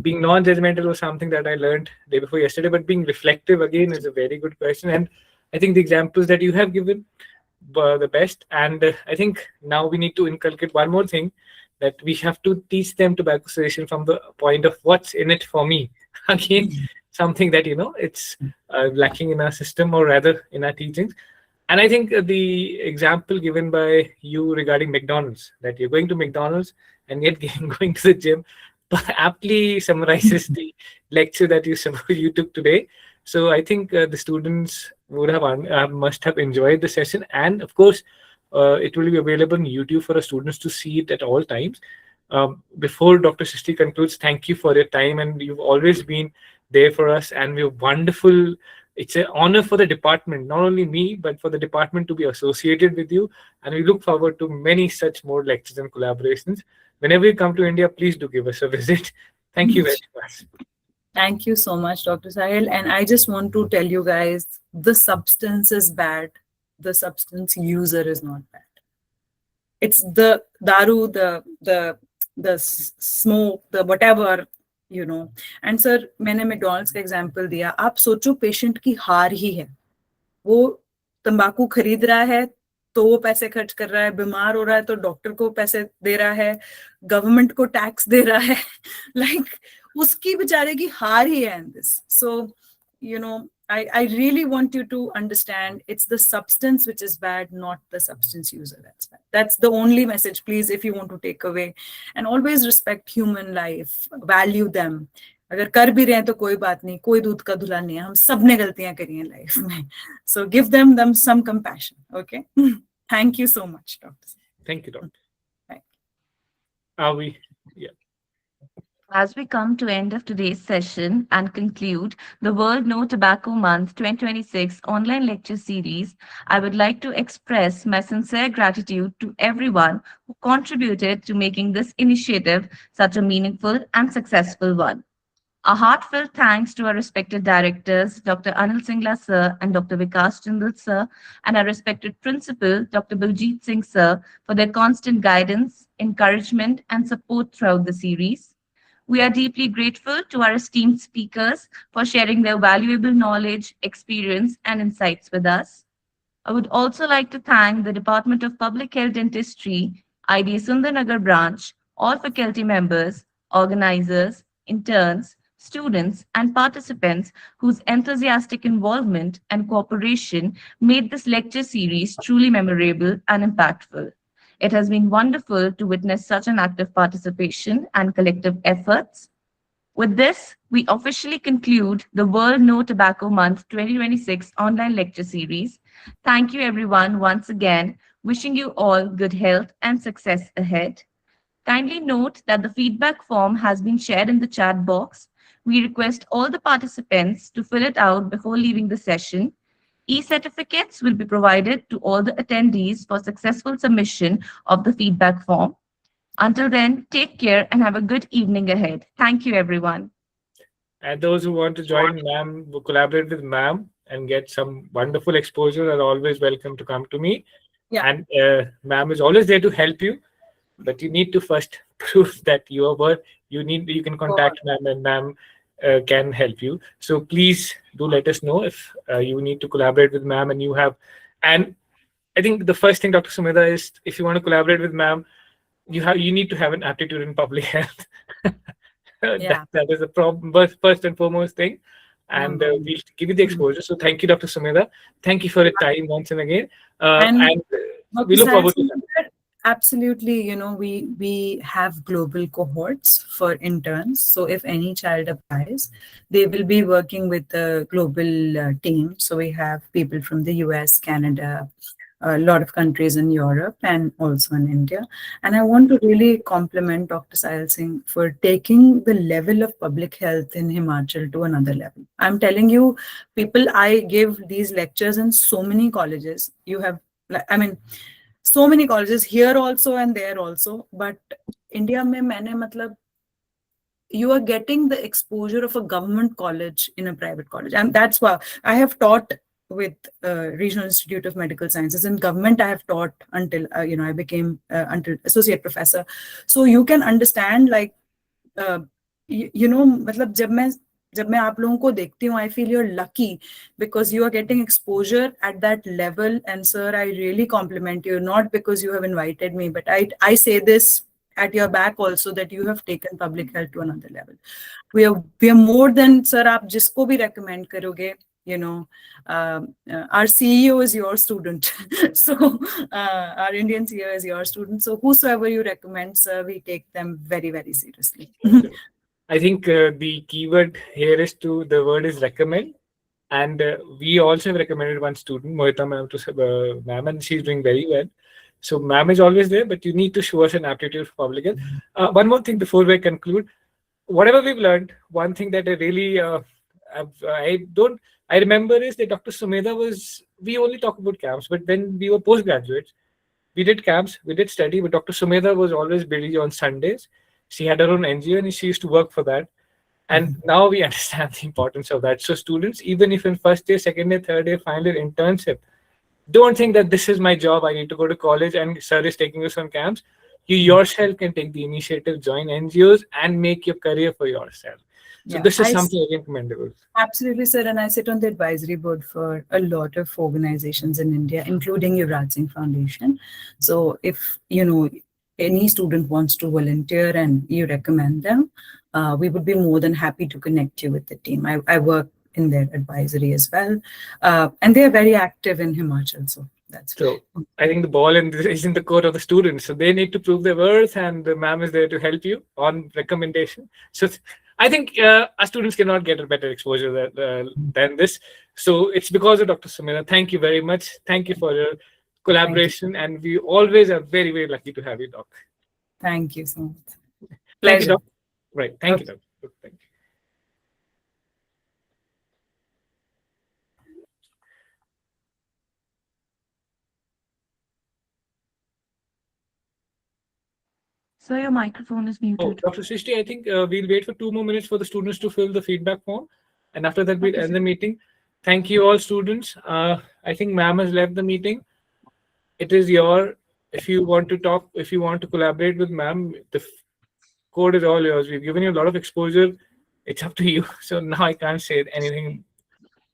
Being non-judgmental was something that I learned day before yesterday, but being reflective again is a very good question. And I think the examples that you have given were the best. And I think now we need to inculcate one more thing, that we have to teach them tobacco cessation from the point of what's in it for me. Again, something that, it's lacking in our system, or rather in our teachings. And I think the example given by you regarding McDonald's, that you're going to McDonald's and yet going to the gym, aptly summarizes the lecture that you took today. So I think the students would must have enjoyed the session, and of course, it will be available on YouTube for the students to see it at all times. Before Dr. Srishti concludes, thank you for your time, and you've always been there for us, and we're wonderful. It's an honor for the department, not only me, but for the department to be associated with you. And we look forward to many such more lectures and collaborations. Whenever you come to India, please do give us a visit. Thank you very much. Thank you so much, Dr. Sahil. And I just want to tell you guys, the substance is bad. The substance user is not bad. It's the daru, the smoke, the whatever, And sir, मैंने McDonald's का example दिया. आप सोचो patient की हार ही है. वो तंबाकू खरीद रहा है तो वो पैसे खर्च कर रहा है, बीमार हो रहा है तो डॉक्टर को पैसे दे रहा है, गवर्नमेंट को टैक्स दे रहा है. उसकी बेचारे की हार ही है in this. So I really want you to understand it's the substance which is bad, not the substance user that's bad. That's the only message, please, if you want to take away. And always respect human life, value them. अगर कर भी रहे हैं तो कोई बात नहीं, कोई दूध का धुला नहीं है, हम सब ने गलतियां करी हैं लाइफ में. So give them some compassion, okay? Thank you so much, Doctor. Thank you, Doctor. Thank Are we? Yeah. As we come to end of today's session and conclude the World No Tobacco Month 2026 online lecture series, I would like to express my sincere gratitude to everyone who contributed to making this initiative such a meaningful and successful one. A heartfelt thanks to our respected directors, Dr. Anil Singla sir and Dr. Vikas Jindal sir, and our respected principal, Dr. Baljit Singh sir, for their constant guidance, encouragement, and support throughout the series. We are deeply grateful to our esteemed speakers for sharing their valuable knowledge, experience, and insights with us. I would also like to thank the Department of Public Health Dentistry, IDA Sundarnagar branch, all faculty members, organizers, interns, students, and participants whose enthusiastic involvement and cooperation made this lecture series truly memorable and impactful. It has been wonderful to witness such an active participation and collective efforts. With this, we officially conclude the World No Tobacco Month 2026 online lecture series. Thank you everyone once again, wishing you all good health and success ahead. Kindly note that the feedback form has been shared in the chat box. We request all the participants to fill it out before leaving the session. E-certificates will be provided to all the attendees for successful submission of the feedback form. Until then, take care and have a good evening ahead. Thank you, everyone. And those who want to join ma'am, collaborate with ma'am and get some wonderful exposure are always welcome to come to me. Yeah. And ma'am is always there to help you, but you need to first prove that you are worth. You can contact ma'am and ma'am can help you. So please do let us know if you need to collaborate with ma'am and you have. And I think the first thing, Dr. Sumedha, is if you want to collaborate with ma'am, you need to have an aptitude in public health. Yeah. that is the problem, first and foremost thing. And we'll give you the exposure. So thank you, Dr. Sumedha. Thank you for your time once and again. And we look forward to that. Absolutely, we have global cohorts for interns. So if any child applies, they will be working with the global team. So we have people from the US, Canada, a lot of countries in Europe and also in India. And I want to really compliment Dr. Sahil Singh for taking the level of public health in Himachal to another level. I'm telling you, people, I give these lectures in so many colleges. So many colleges here also and there also. But India mein maine you are getting the exposure of a government college in a private college. And that's why I have taught with Regional Institute of Medical Sciences. In government, I have taught until, I became until associate professor. So you can understand, जब मैं आप लोगों को देखती हूँ, I feel you're lucky because you are getting exposure at that level. And sir, I really compliment you, not because you have invited me, but I say this at your back also, that you have taken public health to another level. We are more than, sir, आप जिसको भी recommend करोगे, our CEO is your student. So our Indian CEO is your student. So whosoever you recommend, sir, we take them very, very seriously. I think the keyword here the word is recommend. And we also have recommended one student, Mohita ma'am, to ma'am, and she's doing very well. So ma'am is always there, but you need to show us an aptitude for public health. One more thing before we conclude. Whatever we've learned, one thing that I really I remember is that Dr. Sumedha we only talk about camps, but when we were postgraduates, we did camps, we did study, but Dr. Sumedha was always busy on Sundays. She had her own NGO and she used to work for that. And now we understand the importance of that. So students, even if in first year, second year, third year, final year internship, don't think that this is my job, I need to go to college and sir is taking us on camps. You yourself can take the initiative, join NGOs and make your career for yourself. So this is something again commendable. Absolutely, sir. And I sit on the advisory board for a lot of organizations in India, including Yuvraj Singh Foundation. So if, any student wants to volunteer and you recommend them, we would be more than happy to connect you with the team. I work in their advisory as well. And they are very active in Himachal. So that's So I think the ball is in the court of the students. So they need to prove their worth, and the ma'am is there to help you on recommendation. So I think our students cannot get a better exposure than this. So it's because of Dr. Sumedha. Thank you very much. Thank you for your collaboration, and we always are very, very lucky to have you, Doc. Thank you so much. Thank you, Pleasure. Doc. Right. Thank you, Doc. Thank you. So your microphone is Oh, muted. Dr. Srishti, I think we'll wait for 2 more minutes for the students to fill the feedback form. And after that, we'll end the meeting. Thank you all, students. I think ma'am has left the meeting. It is if you want to talk, if you want to collaborate with ma'am, the code is all yours. We've given you a lot of exposure. It's up to you. So now I can't say anything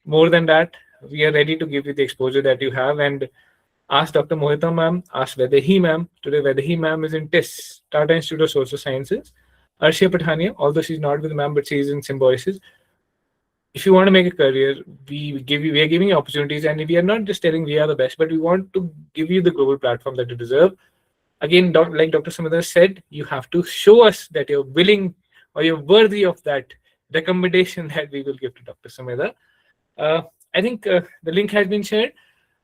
more than that. We are ready to give you the exposure that you have, and ask Dr. Mohita ma'am, ask Vaidehi ma'am. Today, Vaidehi ma'am is in TISS, Tata Institute of Social Sciences. Arshia Pathania, although she's not with ma'am, but she's in Symbiosis. If you want to make a career, we are giving you opportunities, and we are not just telling we are the best, but we want to give you the global platform that you deserve. Again, like Dr. Sumedha said, you have to show us that you're willing or you're worthy of that recommendation that we will give to Dr. Sumedha. I think the link has been shared.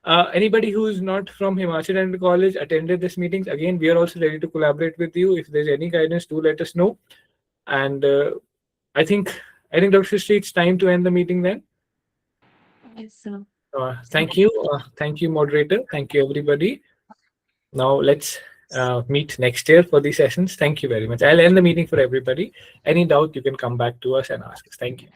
Anybody who is not from Himachal and College attended this meetings, again, we are also ready to collaborate with you. If there's any guidance, do let us know. And I think Dr. Srishti, it's time to end the meeting then. Yes, sir. Thank you. Thank you, moderator. Thank you, everybody. Now let's meet next year for these sessions. Thank you very much. I'll end the meeting for everybody. Any doubt, you can come back to us and ask us. Thank you.